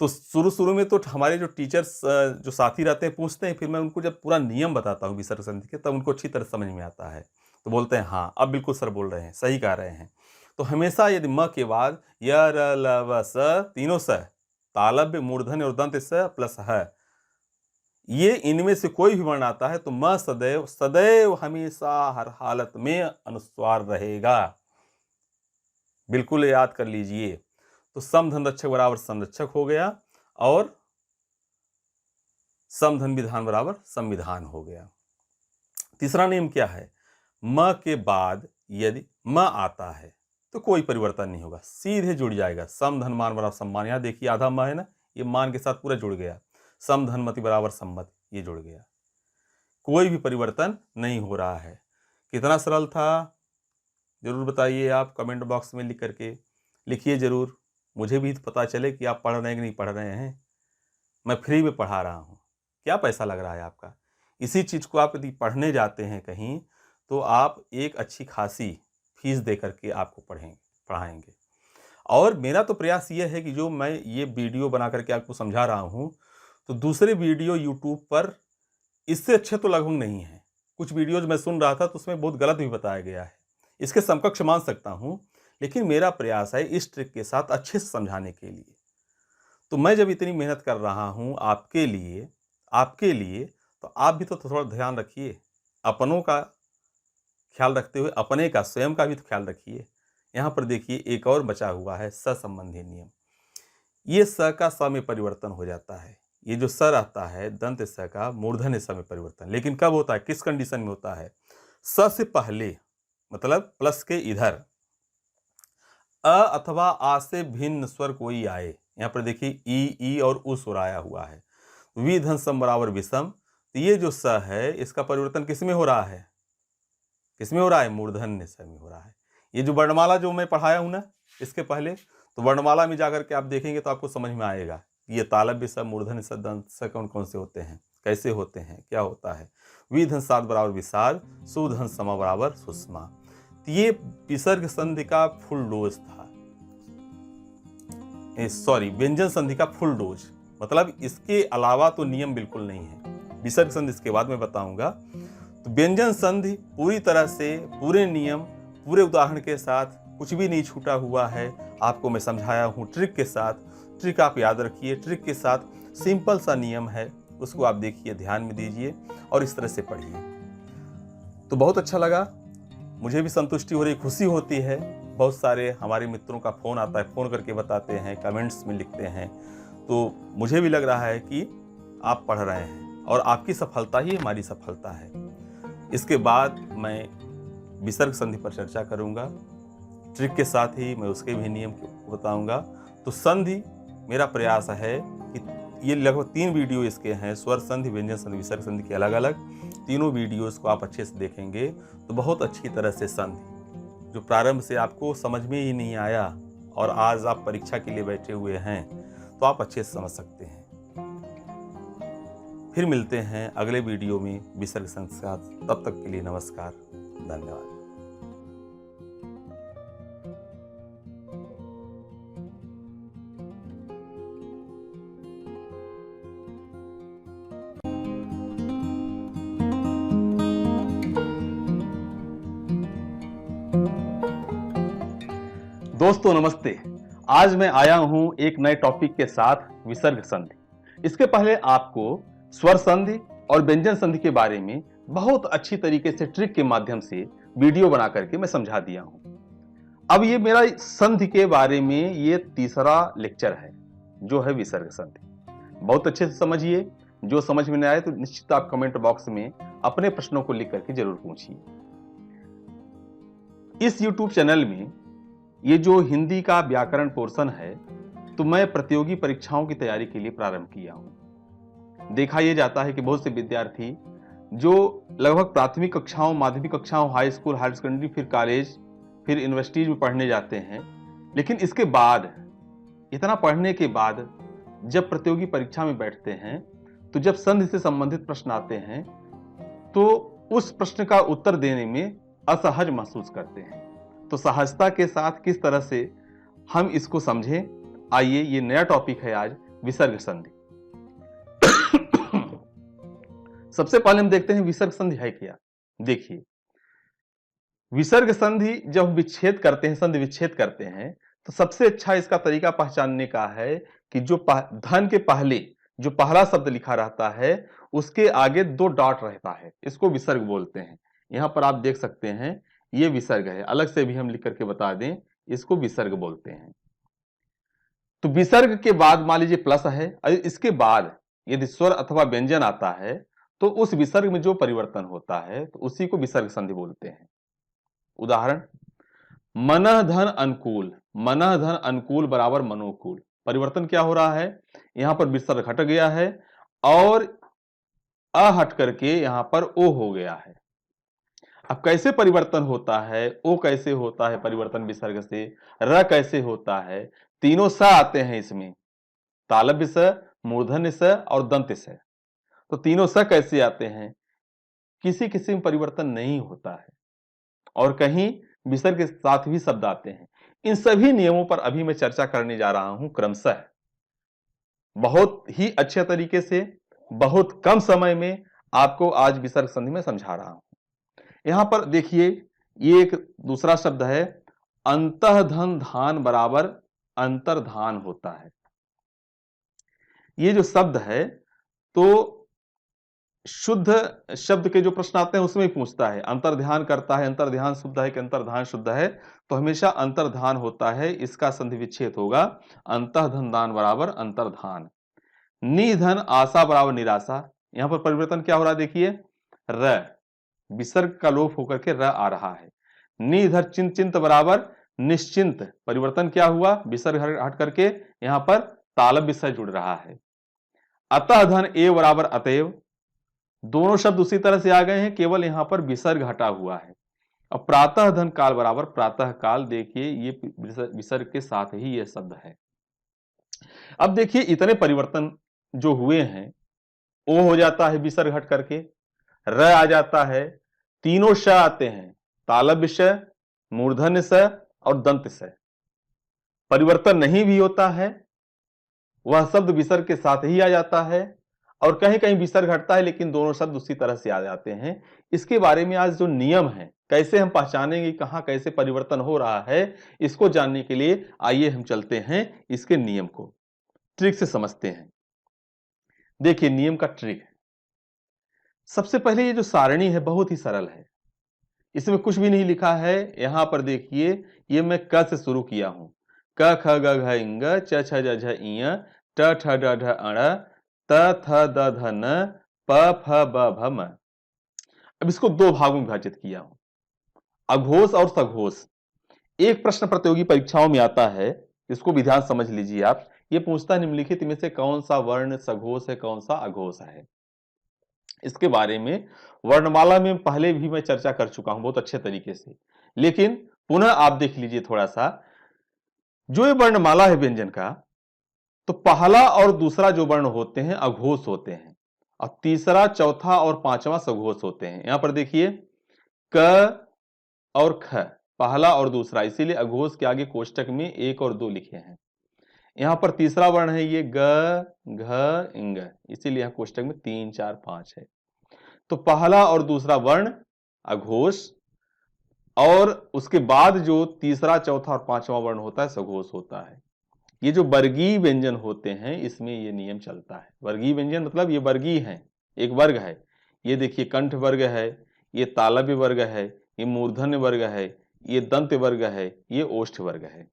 तो शुरू में तो हमारे जो टीचर्स जो साथी रहते हैं पूछते हैं, फिर मैं उनको जब पूरा नियम बताता हूँ विसर्ग संधि के, तब उनको अच्छी तरह समझ में आता है। तो बोलते हैं हाँ अब बिल्कुल सर बोल रहे हैं, सही कह रहे हैं। तो हमेशा यदि म के बाद य र ल व स तीनों स, तालव्य मूर्धन्य और दंत स प्लस ह, ये इनमें से कोई भी वर्ण आता है तो म सदैव, सदैव हमेशा हर हालत में अनुस्वार रहेगा। बिल्कुल याद कर लीजिए। तो समधन रक्षक बराबर संरक्षक हो गया और समधन विधान बराबर संविधान हो गया। तीसरा नियम क्या है? म के बाद यदि म आता है तो कोई परिवर्तन नहीं होगा, सीधे जुड़ जाएगा। समधन मान बराबर सम्मान, यहाँ देखिए आधा म है ना, ये मान के साथ पूरा जुड़ गया। समधन मति बराबर सम्मति, ये जुड़ गया, कोई भी परिवर्तन नहीं हो रहा है। कितना सरल था, जरूर बताइए आप कमेंट बॉक्स में लिख करके, लिखिए जरूर, मुझे भी पता चले कि आप पढ़ रहे हैं कि नहीं पढ़ रहे हैं। मैं फ्री में पढ़ा रहा हूँ, क्या पैसा लग रहा है आपका? इसी चीज़ को आप यदि पढ़ने जाते हैं कहीं तो आप एक अच्छी खासी फीस दे करके आपको पढ़ाएंगे। और मेरा तो प्रयास ये है कि जो मैं ये वीडियो बना करके आपको समझा रहा हूँ, तो दूसरे वीडियो यूट्यूब पर इससे अच्छे तो लगभग नहीं है। कुछ वीडियोज मैं सुन रहा था तो उसमें बहुत गलत भी बताया गया है, इसके समकक्ष मान सकता हूँ, लेकिन मेरा प्रयास है इस ट्रिक के साथ अच्छे से समझाने के लिए। तो मैं जब इतनी मेहनत कर रहा हूँ आपके लिए, तो आप भी तो थोड़ा ध्यान रखिए, अपनों का ख्याल रखते हुए अपने का, स्वयं का भी तो ख्याल रखिए। यहाँ पर देखिए एक और बचा हुआ है स संबंधी नियम। ये स का स में परिवर्तन हो जाता है। ये जो स रहता है दंत स का मूर्धन्य स में परिवर्तन, लेकिन कब होता है, किस कंडीशन में होता है? स से पहले, मतलब प्लस के इधर अ अथवा आ से भिन्न स्वर कोई आए। यहाँ पर देखिए ई और उ स्वर आया हुआ है। वि धन सम बराबर विषम, तो ये जो स है इसका परिवर्तन किस में हो रहा है? किसमें हो रहा है? मूर्धन्य स में हो रहा है। ये जो वर्णमाला जो मैं पढ़ाया हूं ना इसके पहले, तो वर्णमाला में जाकर के आप देखेंगे तो आपको समझ में आएगा ये तालव्य स, मूर्धन्य स, दंत स कौन कौन से होते हैं, कैसे होते हैं, क्या होता है। विधन सात बराबर विसार, सुधन समा बराबर सुषमा। तो ये विसर्ग संधि का फुल डोज था, सॉरी व्यंजन संधि का फुल डोज, मतलब इसके अलावा तो नियम बिल्कुल नहीं है। विसर्ग संधि इसके बाद में बताऊंगा। तो व्यंजन संधि पूरी तरह से, पूरे नियम, पूरे उदाहरण के साथ, कुछ भी नहीं छूटा हुआ है, आपको मैं समझाया हूँ ट्रिक के साथ। ट्रिक आप याद रखिए, ट्रिक के साथ सिंपल सा नियम है, उसको आप देखिए, ध्यान में दीजिए और इस तरह से पढ़िए। तो बहुत अच्छा लगा, मुझे भी संतुष्टि हो रही, खुशी होती है। बहुत सारे हमारे मित्रों का फ़ोन आता है, फ़ोन करके बताते हैं, कमेंट्स में लिखते हैं, तो मुझे भी लग रहा है कि आप पढ़ रहे हैं और आपकी सफलता ही हमारी सफलता है। इसके बाद मैं विसर्ग संधि पर चर्चा करूंगा, ट्रिक के साथ ही मैं उसके भी नियम बताऊंगा। तो संधि मेरा प्रयास है कि ये लगभग 3 वीडियो इसके हैं, स्वर संधि, व्यंजन संधि, विसर्ग संधि के अलग अलग। तीनों वीडियोस को आप अच्छे से देखेंगे तो बहुत अच्छी तरह से संधि जो प्रारंभ से आपको समझ में ही नहीं आया और आज आप परीक्षा के लिए बैठे हुए हैं, तो आप अच्छे से समझ सकते हैं। फिर मिलते हैं अगले वीडियो में विसर्ग संधि के साथ। तब तक के लिए नमस्कार, धन्यवाद। दोस्तों नमस्ते, आज मैं आया हूं एक नए टॉपिक के साथ, विसर्ग संधि। इसके पहले आपको स्वर संधि और व्यंजन संधि के बारे में बहुत अच्छी तरीके से ट्रिक के माध्यम से वीडियो बना करके मैं समझा दिया हूं। अब ये मेरा संधि के बारे में ये तीसरा लेक्चर है, जो है विसर्ग संधि। बहुत अच्छे से समझिए, जो समझ में नहीं आए तो निश्चित आप कमेंट बॉक्स में अपने प्रश्नों को लिख करके जरूर पूछिए। इस YouTube चैनल में ये जो हिंदी का व्याकरण पोर्शन है, तो मैं प्रतियोगी परीक्षाओं की तैयारी के लिए प्रारंभ किया हूं। देखा यह जाता है कि बहुत से विद्यार्थी जो लगभग प्राथमिक कक्षाओं, माध्यमिक कक्षाओं, हाई स्कूल, हायर सेकेंडरी, फिर कॉलेज, फिर यूनिवर्सिटीज में पढ़ने जाते हैं, लेकिन इसके बाद, इतना पढ़ने के बाद जब प्रतियोगी परीक्षा में बैठते हैं, तो जब संधि से संबंधित प्रश्न आते हैं तो उस प्रश्न का उत्तर देने में असहज महसूस करते हैं। तो सहजता के साथ किस तरह से हम इसको समझें, आइए, ये नया टॉपिक है आज, विसर्ग संधि। सबसे पहले हम देखते हैं विसर्ग संधि है क्या। देखिए, विसर्ग संधि जब विच्छेद करते हैं, संधि विच्छेद करते हैं, तो सबसे अच्छा इसका तरीका पहचानने का है कि जो धन के पहले जो पहला शब्द लिखा रहता है उसके आगे 2 डॉट रहता है, इसको विसर्ग बोलते हैं। यहां पर आप देख सकते हैं ये विसर्ग है, अलग से भी हम लिख करके बता दें, इसको विसर्ग बोलते हैं। तो विसर्ग के बाद मान लीजिए प्लस है, और इसके बाद यदि स्वर अथवा व्यंजन आता है तो उस विसर्ग में जो परिवर्तन होता है तो उसी को विसर्ग संधि बोलते हैं। उदाहरण, मनः धन अनुकूल, मनः धन अनुकूल बराबर मनोकूल। परिवर्तन क्या हो रहा है, यहां पर विसर्ग हट गया है और अ हट करके यहां पर ओ हो गया है। अब कैसे परिवर्तन होता है, ओ कैसे होता है परिवर्तन विसर्ग से, र कैसे होता है, तीनों स आते हैं इसमें, तालव्य स, मूर्धन्य स और दंत्य स। तो तीनों स कैसे आते हैं, किसी किसी में परिवर्तन नहीं होता है और कहीं विसर्ग के साथ भी शब्द आते हैं। इन सभी नियमों पर अभी मैं चर्चा करने जा रहा हूं क्रमशः, बहुत ही अच्छे तरीके से, बहुत कम समय में आपको आज विसर्ग संधि में समझा रहा हूं। यहां पर देखिए, ये एक दूसरा शब्द है, अंतःधन धान बराबर अंतर्धान होता है। ये जो शब्द है तो शुद्ध शब्द के जो प्रश्न आते हैं उसमें ही पूछता है, अंतर्ध्यान करता है, अंतर्ध्यान शुद्ध है कि अंतर्धान शुद्ध है, तो हमेशा अंतर्धान होता है, इसका संधि विच्छेद होगा, अंतःधन दान बराबर अंतर्धान। निधन आशा बराबर निराशा। यहां पर परिवर्तन क्या हो रहा है देखिए, र विसर्ग का लोप होकर के र आ रहा है। निधर चिंत चिंत बराबर निश्चिंत, परिवर्तन क्या हुआ, विसर्ग हट करके यहां पर तालव्य स जुड़ रहा है। अतः धन ए बराबर अतएव, दोनों शब्द उसी तरह से आ गए हैं, केवल यहां पर विसर्ग हटा हुआ है। अब प्रातः धन काल बराबर प्रातः काल, देखिए ये विसर्ग के साथ ही यह शब्द है। अब देखिए इतने परिवर्तन जो हुए हैं, ओ हो जाता है विसर्ग हट करके, र आ जाता है, तीनों श आते हैं, तालव्य श, मूर्धन्य स और दंत स। परिवर्तन नहीं भी होता है, वह शब्द विसर्ग के साथ ही आ जाता है, और कहीं कहीं विसर्ग हटता है लेकिन दोनों शब्द उसी तरह से आ जाते हैं। इसके बारे में आज जो नियम है, कैसे हम पहचानेंगे कहां कैसे परिवर्तन हो रहा है, इसको जानने के लिए आइए हम चलते हैं इसके नियम को ट्रिक से समझते हैं। देखिए नियम का ट्रिक, सबसे पहले ये जो सारणी है बहुत ही सरल है, इसमें कुछ भी नहीं लिखा है। यहां पर देखिए, ये मैं क से शुरू किया हूं, क ख ग घ इंग च छ ज झ इय ट ठ ड ढ अण त थ द ध न प फ ब भ म। अब इसको दो भागों में विभाजित किया हूं, अघोष और सघोष। एक प्रश्न प्रतियोगी परीक्षाओं में आता है, इसको भी ध्यान समझ लीजिए आप। ये पूछता है निम्नलिखित में से कौन सा वर्ण सघोष है, कौन सा अघोष है। इसके बारे में वर्णमाला में पहले भी मैं चर्चा कर चुका हूं बहुत अच्छे तरीके से, लेकिन पुनः आप देख लीजिए थोड़ा सा। जो ये वर्णमाला है व्यंजन का, तो पहला और दूसरा जो वर्ण होते हैं अघोष होते हैं, और तीसरा चौथा और पांचवा सघोष होते हैं। यहां पर देखिए क और ख, पहला और दूसरा, इसीलिए अघोष के आगे कोष्टक में 1 और 2 लिखे हैं। यहां पर तीसरा वर्ण है ये ग घ इंग, इसीलिए यहां कोष्टक में 3 4 5 है। तो पहला और दूसरा वर्ण अघोष, और उसके बाद जो तीसरा चौथा और पांचवा वर्ण होता है सघोष होता है। ये जो वर्गीय व्यंजन होते हैं इसमें ये नियम चलता है। वर्गीय व्यंजन मतलब ये वर्गीय है, एक वर्ग है। ये देखिए कंठ वर्ग है, ये तालव्य वर्ग है, ये मूर्धन्य वर्ग है, ये दंत वर्ग है, ये ओष्ठ वर्ग है।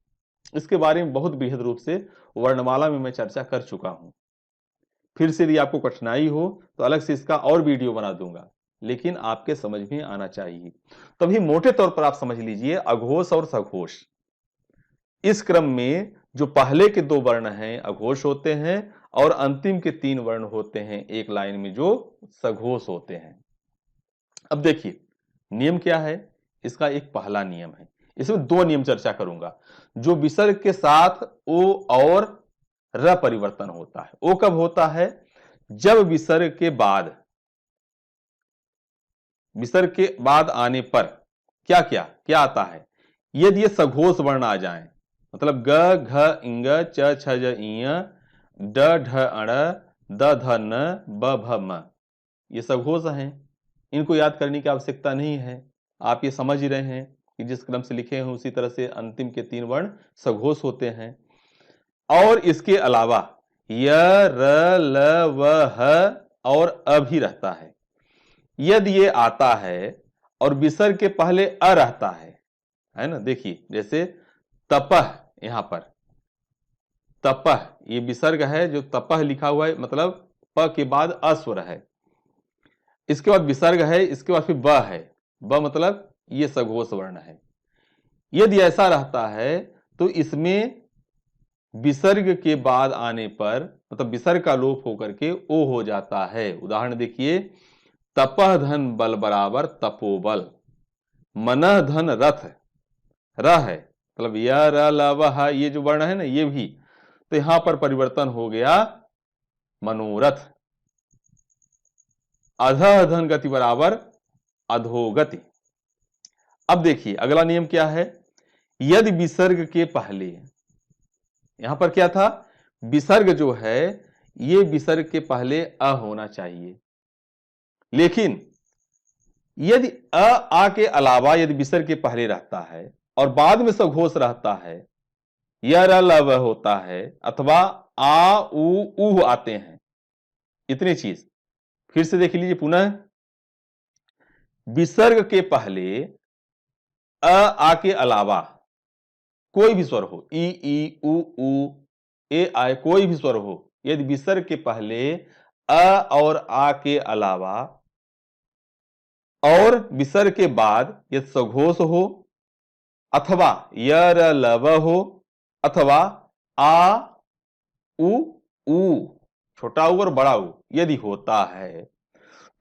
इसके बारे में बहुत बृहद रूप से वर्णमाला में मैं चर्चा कर चुका हूं। फिर से यदि आपको कठिनाई हो तो अलग से इसका और वीडियो बना दूंगा, लेकिन आपके समझ में आना चाहिए। तभी मोटे तौर पर आप समझ लीजिए, अघोष और सघोष, इस क्रम में जो पहले के 2 वर्ण हैं अघोष होते हैं, और अंतिम के 3 वर्ण होते हैं एक लाइन में जो सघोष होते हैं। अब देखिए नियम क्या है, इसका एक पहला नियम है, इसमें 2 नियम चर्चा करूंगा। जो विसर्ग के साथ ओ और र परिवर्तन होता है। ओ कब होता है, जब विसर्ग के बाद आने पर क्या क्या क्या आता है, यदि ये सघोष वर्ण आ जाए, मतलब ग घ इंग च छ ज इय ड ढ अण द ध न ब भ म, ये सघोष हैं, इनको याद करने की आवश्यकता नहीं है। आप ये समझ ही रहे हैं कि जिस क्रम से लिखे हैं उसी तरह से अंतिम के 3 वर्ण सघोष होते हैं। और इसके अलावा य र ल व ह और अ भी रहता है। यदि ये आता है और विसर्ग के पहले अ रहता है ना, देखिए जैसे तपह, यहां पर तपह, ये विसर्ग है, जो तपह लिखा हुआ है मतलब प के बाद अस्वर है, इसके बाद विसर्ग है, इसके बाद फिर ब है, ब मतलब ये सघोष वर्ण है। यदि ऐसा रहता है तो इसमें विसर्ग के बाद आने पर मतलब विसर्ग का लोप होकर के ओ हो जाता है। उदाहरण देखिए, तपह धन बल बराबर तपोबल, मनः धन रथ, र है मतलब य र ल व ह, ये जो वर्ण है ना ये भी, तो यहां पर परिवर्तन हो गया मनोरथ। अधः धन गति बराबर अधोगति। अब देखिए अगला नियम क्या है, यदि विसर्ग के पहले, यहां पर क्या था, विसर्ग जो है ये विसर्ग के पहले अ होना चाहिए, लेकिन यदि आ के अलावा यदि विसर्ग के पहले रहता है और बाद में सघोष रहता है, य र ल व होता है, अथवा आ उ ऊह आते हैं, इतनी चीज फिर से देख लीजिए पुनः, विसर्ग के पहले आ के अलावा कोई भी स्वर हो, ई उ ए आए, कोई भी स्वर हो, यदि विसर्ग के पहले अ और आ के अलावा और विसर्ग के बाद यदि सघोष हो, अथवा य र ल व हो, अथवा आ उ छोटा उ और बड़ा उ यदि होता है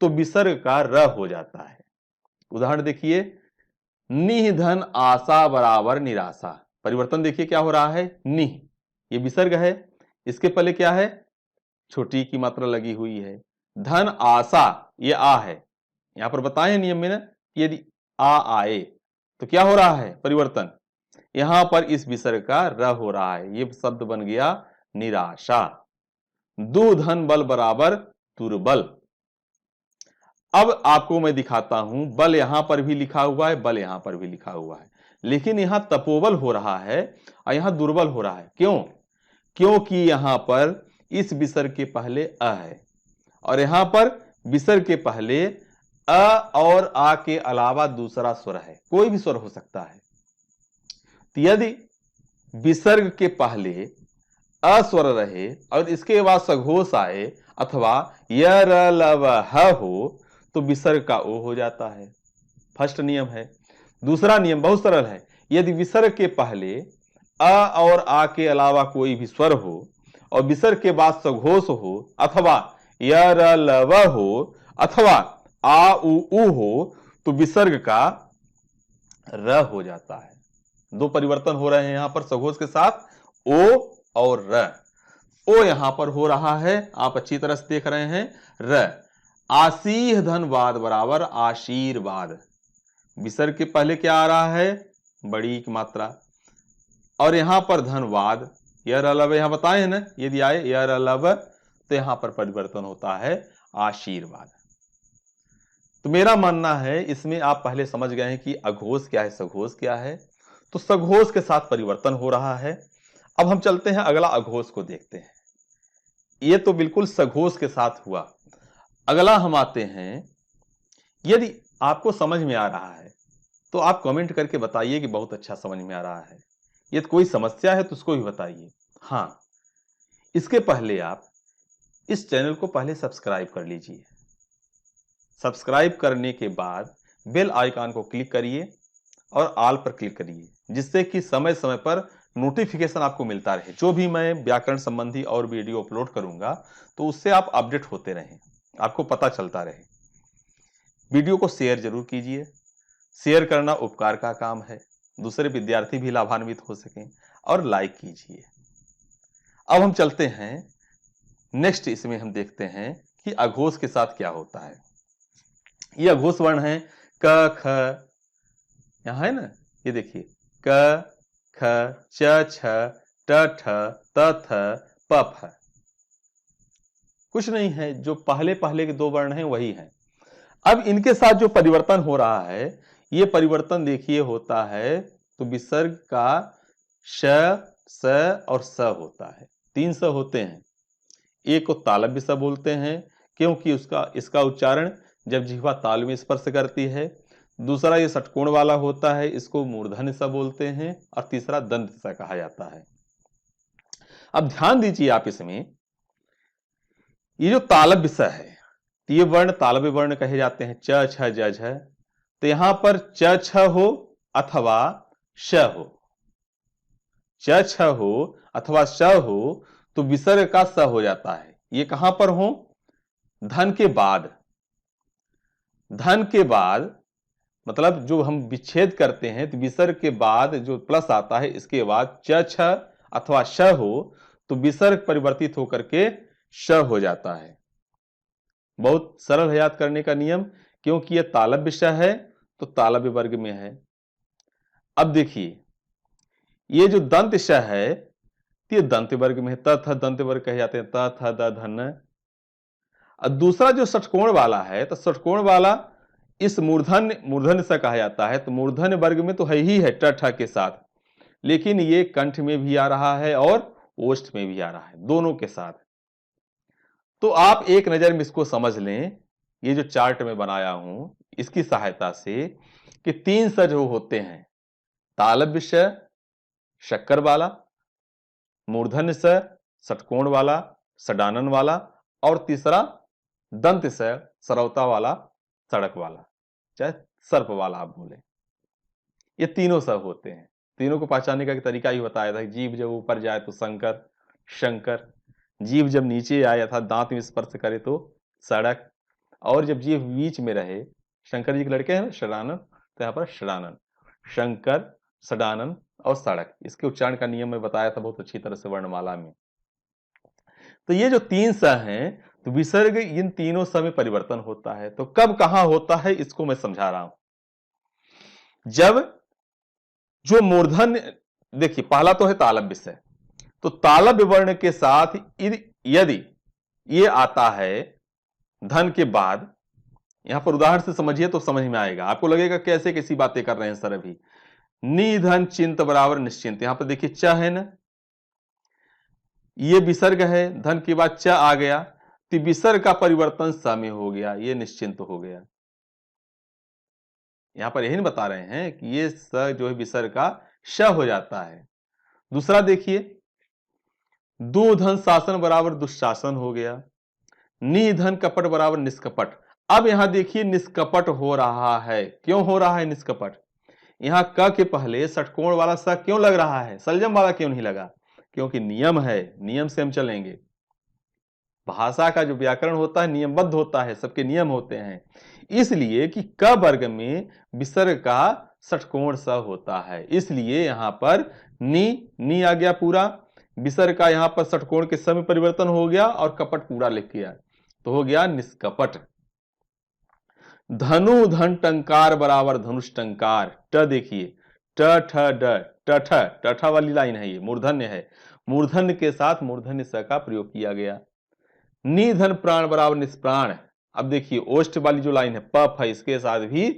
तो विसर्ग का र हो जाता है। उदाहरण देखिए, निह धन आशा बराबर निराशा, परिवर्तन देखिए क्या हो रहा है, निह ये विसर्ग है, इसके पहले क्या है, छोटी की मात्रा लगी हुई है, धन आशा ये आ है, यहां पर बताएं नियम में ना, यदि आ आए तो क्या हो रहा है परिवर्तन, यहां पर इस विसर्ग का र हो रहा है, ये शब्द बन गया निराशा। दु धन बल बराबर दुर्बल। अब आपको मैं दिखाता हूं, बल यहां पर भी लिखा हुआ है, बल यहां पर भी लिखा हुआ है, लेकिन यहां तपोबल हो रहा है और यहां दुर्बल हो रहा है, क्यों, क्योंकि यहां पर इस विसर्ग के पहले अ है और यहां पर विसर्ग के पहले अ और आ के अलावा दूसरा स्वर है, कोई भी स्वर हो सकता है। तो यदि विसर्ग के पहले अस्वर रहे और इसके बाद सघोष आए अथवा य र ल व ह हो तो विसर्ग का ओ हो जाता है, फर्स्ट नियम है। दूसरा नियम बहुत सरल है, यदि विसर्ग के पहले अ और आ के अलावा कोई भी स्वर हो और विसर्ग के बाद सघोष हो, अथवा य र ल व हो, अथवा आ उ हो, तो विसर्ग का र हो जाता है। दो परिवर्तन हो रहे हैं यहां पर सघोष के साथ, ओ और र। ओ यहां पर हो रहा है, आप अच्छी तरह से देख रहे हैं, र। आसीह धनवाद बराबर आशीर्वाद, विसर्ग के पहले क्या आ रहा है, बड़ी की मात्रा, और यहां पर धनवाद य र ल व यहां बताए हैं ना, यदि आए य र ल व तो यहां पर परिवर्तन होता है आशीर्वाद। तो मेरा मानना है इसमें आप पहले समझ गए हैं कि अघोष क्या है, सघोष क्या है, तो सघोष के साथ परिवर्तन हो रहा है। अब हम चलते हैं अगला अघोष को देखते हैं, ये तो बिल्कुल सघोष के साथ हुआ। अगला हम आते हैं, यदि आपको समझ में आ रहा है तो आप कमेंट करके बताइए कि बहुत अच्छा समझ में आ रहा है, यदि कोई समस्या है तो उसको भी बताइए। हाँ, इसके पहले आप इस चैनल को पहले सब्सक्राइब कर लीजिए, सब्सक्राइब करने के बाद बेल आइकन को क्लिक करिए और ऑल पर क्लिक करिए, जिससे कि समय समय पर नोटिफिकेशन आपको मिलता रहे, जो भी मैं व्याकरण संबंधी और वीडियो अपलोड करूंगा तो उससे आप अपडेट होते रहें, आपको पता चलता रहे। वीडियो को शेयर जरूर कीजिए, शेयर करना उपकार का काम है, दूसरे विद्यार्थी भी लाभान्वित हो सकें, और लाइक कीजिए। अब हम चलते हैं नेक्स्ट, इसमें हम देखते हैं कि अघोष के साथ क्या होता है। ये अघोष वर्ण है क ख, यहां है ना, ये देखिए क ख च छ ट ठ त थ प फ, कुछ नहीं है, जो पहले पहले के दो वर्ण हैं वही हैं। अब इनके साथ जो परिवर्तन हो रहा है, ये परिवर्तन देखिए होता है, तो विसर्ग का श, स और स होता है, 3 स होते हैं। एक को तालव्य स बोलते हैं, क्योंकि इसका उच्चारण जब जिह्वा तालु में स्पर्श करती है। दूसरा ये षटकोण वाला होता है, इसको मूर्धन्य स बोलते हैं, और तीसरा दंत स कहा जाता है। अब ध्यान दीजिए आप इसमें, ये जो तालव्य विषय है, ये वर्ण तालव्य वर्ण कहे जाते हैं, च छ ज झ। तो यहां पर च छ हो अथवा श हो, च छ हो अथवा श हो तो विसर्ग का स हो जाता है। ये कहां पर हो? धन के बाद, धन के बाद मतलब जो हम विच्छेद करते हैं तो विसर्ग के बाद जो प्लस आता है, इसके बाद च छ अथवा श हो तो विसर्ग परिवर्तित होकर के श हो जाता है। बहुत सरल है याद करने का नियम, क्योंकि यह तालव्य विषय है तो तालव्य वर्ग में है। अब देखिए, ये जो दंत श है ये दंत वर्ग में है, त थ दंत वर्ग कहे जाते हैं, त थ द धन। और दूसरा जो षटकोण वाला है, तो षटकोण वाला इस मूर्धन्य स कहा जाता है, तो मूर्धन्य वर्ग में तो है ही है ट ठ के साथ, लेकिन ये कंठ में भी आ रहा है और ओष्ठ में भी आ रहा है, दोनों के साथ। तो आप एक नजर में इसको समझ लें, ये जो चार्ट में बनाया हूं इसकी सहायता से, कि 3 स जो होते हैं, तालव्य स, शक्कर वाला, मूर्धन्य स, षटकोण वाला, सडानन वाला, और तीसरा दंत स, सरवता वाला, सड़क वाला, चाहे सर्प वाला आप बोले। ये तीनों स होते हैं। तीनों को पहचानने का एक तरीका ही बताया था, जीभ जब ऊपर जाए तो शंकर, शंकर, जीभ जब नीचे आए अर्थात दांत में स्पर्श करे तो सड़क, और जब जीभ बीच में रहे, शंकर जी के लड़के हैं षडानन, तो यहाँ पर षडानन, शंकर, सडानन और सड़क। इसके उच्चारण का नियम मैं बताया था बहुत अच्छी तरह से वर्णमाला में। तो ये जो 3 स हैं, तो विसर्ग इन तीनों स में परिवर्तन होता है। तो कब कहां होता है इसको मैं समझा रहा हूं। जब जो मूर्धन्य, देखिए पहला तो है तालव्य विषय, तो तालव्य वर्ण के साथ यदि ये आता है धन के बाद, यहां पर उदाहरण से समझिए तो समझ में आएगा, आपको लगेगा कैसे कैसी बातें कर रहे हैं सर अभी। निधन चिंत बराबर निश्चिंत, यहां पर देखिए च है ना, ये विसर्ग है, धन के बाद च आ गया, तो विसर्ग का परिवर्तन स में हो गया, ये निश्चिंत हो गया। यहां पर यही बता रहे हैं कि ये स जो है विसर्ग का श हो जाता है। दूसरा देखिए, दुधन शासन बराबर दुशासन हो गया, निधन कपट बराबर निष्कपट। अब यहां देखिए निष्कपट हो रहा है, क्यों हो रहा है निष्कपट? यहां क के पहले षटकोण वाला स क्यों लग रहा है, सलजम वाला क्यों नहीं लगा? क्योंकि नियम है, नियम से हम चलेंगे। भाषा का जो व्याकरण होता है नियमबद्ध होता है, सबके नियम होते हैं, इसलिए कि क वर्ग में विसर्ग का षटकोण स होता है, इसलिए यहां पर नी आ गया पूरा, विसर्ग का यहां पर षटकोण के स में परिवर्तन हो गया और कपट पूरा लिख गया, तो हो गया निष्कपट। धनु धन टंकार बराबर धनुष टंकार, ट देखिए ट ठ ड, ट ठ वाली लाइन है, ये मूर्धन्य है, मूर्धन्य के साथ मूर्धन्य स का प्रयोग किया गया। निधन प्राण बराबर निष्प्राण, अब देखिए ओष्ठ वाली जो लाइन है प है, इसके साथ भी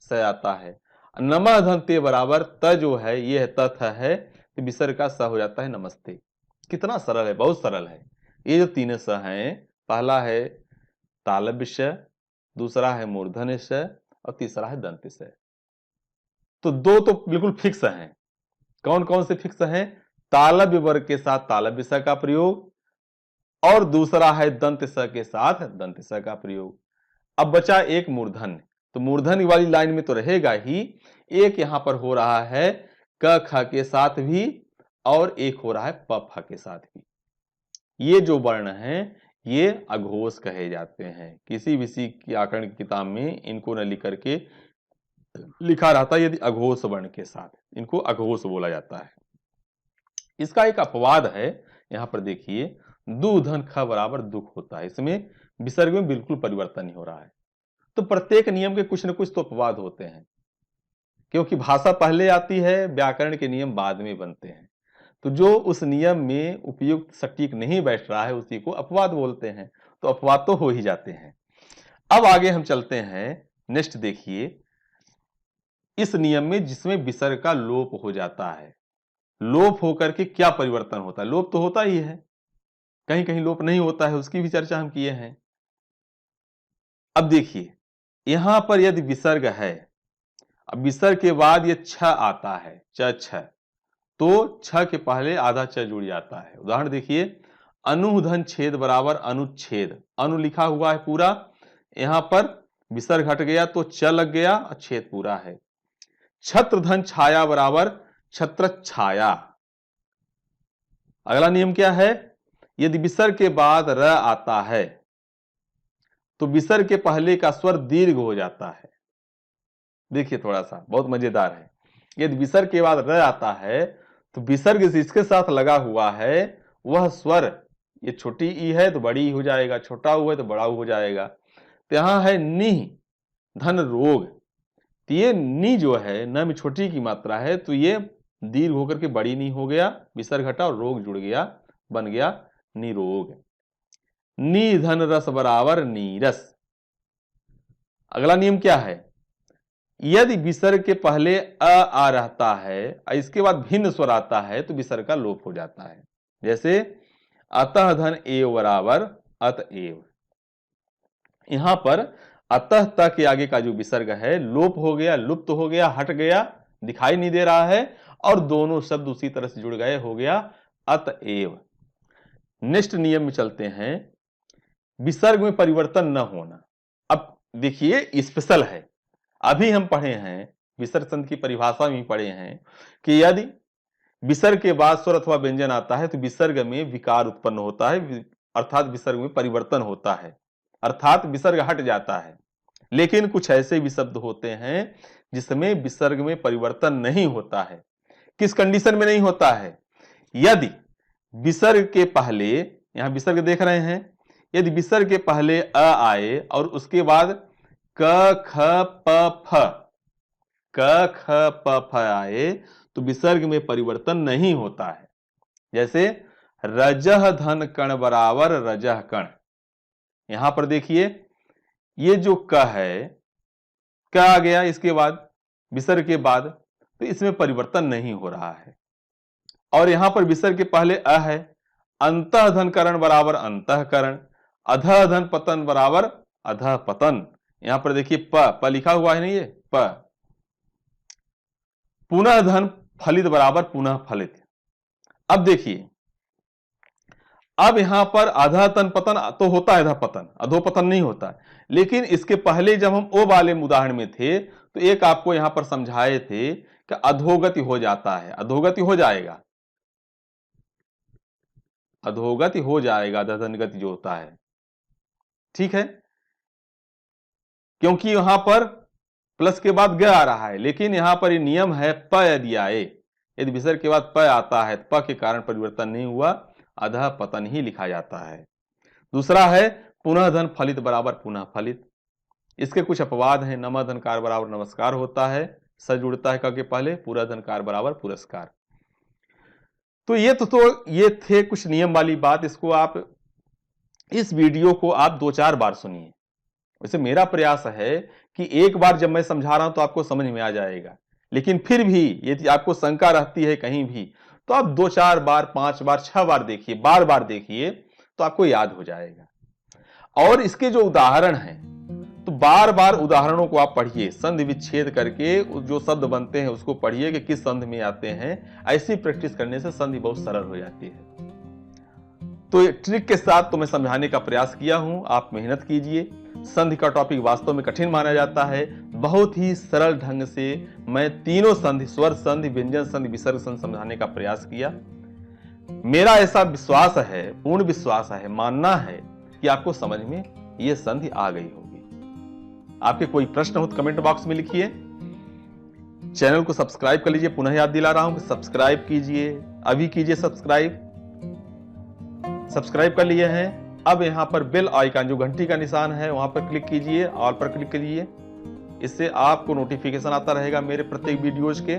स आता है। नमः धन ते बराबर त जो है ये है तथ है, तो विसर्ग का स हो जाता है नमस्ते। कितना सरल है, बहुत सरल है। ये जो तीन स हैं, पहला है तालव्य स, दूसरा है मूर्धन्य स और तीसरा है दंत स। तो दो तो बिल्कुल फिक्स हैं। कौन कौन से फिक्स हैं? तालव्य वर्ग के साथ तालव्य स का प्रयोग, और दूसरा है दंत स के साथ दंत स का प्रयोग। अब बचा एक मूर्धन्य, तो मूर्धन्य वाली लाइन में तो रहेगा ही, एक यहां पर हो रहा है क ख के साथ भी और एक हो रहा है प फ के साथ भी। ये जो वर्ण हैं ये अघोष कहे जाते हैं। किसी भी व्याकरण की किताब में इनको न लिख करके लिखा रहता है यदि अघोष वर्ण के साथ, इनको अघोष बोला जाता है। इसका एक अपवाद है, यहां पर देखिए दु धन ख बराबर दुख होता है, इसमें विसर्ग में बिल्कुल परिवर्तन नहीं हो रहा है। तो प्रत्येक नियम के कुछ न कुछ तो अपवाद होते हैं, क्योंकि भाषा पहले आती है, व्याकरण के नियम बाद में बनते हैं। तो जो उस नियम में उपयुक्त सटीक नहीं बैठ रहा है उसी को अपवाद बोलते हैं, तो अपवाद तो हो ही जाते हैं। अब आगे हम चलते हैं, नेक्स्ट देखिए, इस नियम में जिसमें विसर्ग का लोप हो जाता है, लोप होकर के क्या परिवर्तन होता है? लोप तो होता ही है, कहीं कहीं लोप नहीं होता है, उसकी भी चर्चा हम किए हैं। अब देखिए यहां पर यदि विसर्ग है, अब विसर्ग के बाद ये छ आता है, च छ, तो छ के पहले आधा च जुड़ जाता है। उदाहरण देखिए, अनुधन छेद बराबर अनुच्छेद, अनु लिखा हुआ है पूरा, यहां पर विसर्ग हट गया तो च लग गया और छेद पूरा है। छत्र धन छाया बराबर छत्र छाया। अगला नियम क्या है, यदि विसर्ग के बाद र आता है तो विसर्ग के पहले का स्वर दीर्घ हो जाता है। देखिए थोड़ा सा बहुत मजेदार है, यदि विसर्ग के बाद र आता है तो विसर्ग जिसके साथ लगा हुआ है वह स्वर, ये छोटी ई है तो बड़ी ई हो जाएगा, छोटा ऊ है तो बड़ा ऊ हो जाएगा। तो यहां है नि धन रोग, तो ये नी जो है न में छोटी की मात्रा है तो ये दीर्घ होकर के बड़ी नी हो गया, विसर्ग हटा और रोग जुड़ गया, बन गया निरोग। नी धन रस बराबर नीरस। अगला नियम क्या है, यदि विसर्ग के पहले आ रहता है और इसके बाद भिन्न स्वर आता है तो विसर्ग का लोप हो जाता है। जैसे अतः धन एव बराबर अतएव, यहां पर अतः त के आगे का जो विसर्ग है लोप हो गया, लुप्त हो गया, हट गया, दिखाई नहीं दे रहा है और दोनों शब्द उसी तरह से जुड़ गए, हो गया अतएव। नेक्स्ट नियम में चलते हैं, विसर्ग में परिवर्तन न होना। अब देखिए स्पेशल है, अभी हम पढ़े हैं विसर्ग संधि की परिभाषा में पढ़े हैं कि यदि विसर्ग के बाद स्वर अथवा व्यंजन आता है तो विसर्ग में विकार उत्पन्न होता है, अर्थात विसर्ग में परिवर्तन होता है, अर्थात विसर्ग हट जाता है। लेकिन कुछ ऐसे भी शब्द होते हैं जिसमें विसर्ग में परिवर्तन नहीं होता है। किस कंडीशन में नहीं होता है, यदि विसर्ग के पहले, यहां विसर्ग देख रहे हैं, यदि विसर्ग के पहले अ आए और उसके बाद क ख प फ, क ख प फ आए तो विसर्ग में परिवर्तन नहीं होता है। जैसे रजह धन कण बराबर रजह कण, यहां पर देखिए ये जो क है, क आ गया इसके बाद विसर्ग के बाद, तो इसमें परिवर्तन नहीं हो रहा है। और यहां पर विसर्ग के पहले अ है, अंतः धन करण बराबर अंतःकरण, अधः धन पतन बराबर अधः पतन। यहां पर देखिए प लिखा हुआ है नहीं, ये प। पुनः धन फलित बराबर पुनः फलित। अब देखिए, अब यहां पर अधः तन पतन तो होता है, अधः पतन, अधोपतन नहीं होता, लेकिन इसके पहले जब हम ओ वाले उदाहरण में थे तो एक आपको यहां पर समझाए थे कि अधोगति हो जाता है, अधोगति हो जाएगा, अधोगति हो जाएगा, अधोधन गति जो होता है, ठीक है, क्योंकि यहां पर प्लस के बाद ग आ रहा है। लेकिन यहां पर ये नियम है प यदि आए, यदि विसर्ग के बाद प आता है, प के कारण परिवर्तन नहीं हुआ, अधः पतन ही लिखा जाता है। दूसरा है पुनः धन फलित बराबर पुनः फलित, इसके कुछ अपवाद हैं। नम धनकार बराबर नमस्कार होता है, स जुड़ता है क के पहले, पूरा धनकार बराबर पुरस्कार। तो ये थे कुछ नियम वाली बात। इसको आप, इस वीडियो को आप 2-4 बार सुनिए। वैसे मेरा प्रयास है कि एक बार जब मैं समझा रहा हूं तो आपको समझ में आ जाएगा, लेकिन फिर भी यदि आपको शंका रहती है कहीं भी तो आप 2-4 बार, 5 बार, 6 बार देखिए, बार बार देखिए तो आपको याद हो जाएगा। और इसके जो उदाहरण हैं तो बार बार उदाहरणों को आप पढ़िए, संधि विच्छेद करके जो शब्द बनते हैं उसको पढ़िए कि किस संधि में आते हैं। ऐसी प्रैक्टिस करने से संधि बहुत सरल हो जाती है। तो ट्रिक के साथ तो मैं समझाने का प्रयास किया हूं, आप मेहनत कीजिए। संधि का टॉपिक वास्तव में कठिन माना जाता है, बहुत ही सरल ढंग से मैं तीनों संधि, स्वर संधि, व्यंजन संधि, विसर्ग संधि समझाने का प्रयास किया। मेरा ऐसा विश्वास है, पूर्ण विश्वास है, मानना है कि आपको समझ में यह संधि आ गई होगी। आपके कोई प्रश्न हो तो कमेंट बॉक्स में लिखिए। चैनल को सब्सक्राइब कर लीजिए, पुनः याद दिला रहा हूं कि सब्सक्राइब कीजिए, अभी कीजिए सब्सक्राइब कर लिए हैं। अब यहां पर बेल आइकन जो घंटी का निशान है वहां पर क्लिक कीजिए, ऑल पर क्लिक कीजिए, इससे आपको नोटिफिकेशन आता रहेगा मेरे प्रत्येक वीडियोज के।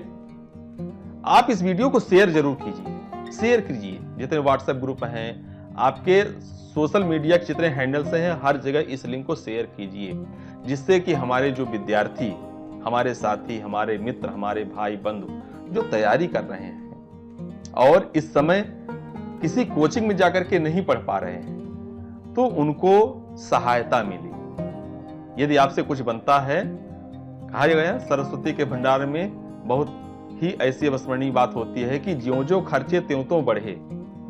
आप इस वीडियो को शेयर जरूर कीजिए, शेयर कीजिए, जितने व्हाट्सएप ग्रुप हैं, आपके सोशल मीडिया के जितने हैंडल्स हैं, हर जगह इस लिंक को शेयर कीजिए, जिससे कि हमारे जो विद्यार्थी, हमारे साथी, हमारे मित्र, हमारे भाई बंधु जो तैयारी कर रहे हैं और इस समय किसी कोचिंग में जाकर के नहीं पढ़ पा रहे हैं तो उनको सहायता मिले। यदि आपसे कुछ बनता है, कहा गया सरस्वती के भंडार में बहुत ही ऐसी अविस्मरणीय बात होती है कि ज्यों ज्यों खर्चे त्यों त्यों बढ़े,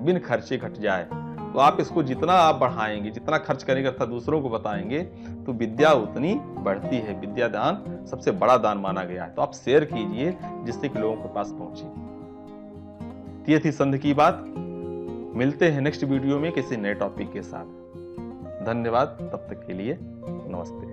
बिन खर्चे घट जाए। तो आप इसको जितना आप बढ़ाएंगे, जितना खर्च करेंगे अर्थात दूसरों को बताएंगे, तो विद्या उतनी बढ़ती है। विद्या दान सबसे बड़ा दान माना गया है। तो आप शेयर कीजिए जिससे कि लोगों के पास पहुंचे। ये थी संध की बात। मिलते हैं नेक्स्ट वीडियो में किसी नए टॉपिक के साथ। धन्यवाद, तब तक के लिए नमस्ते।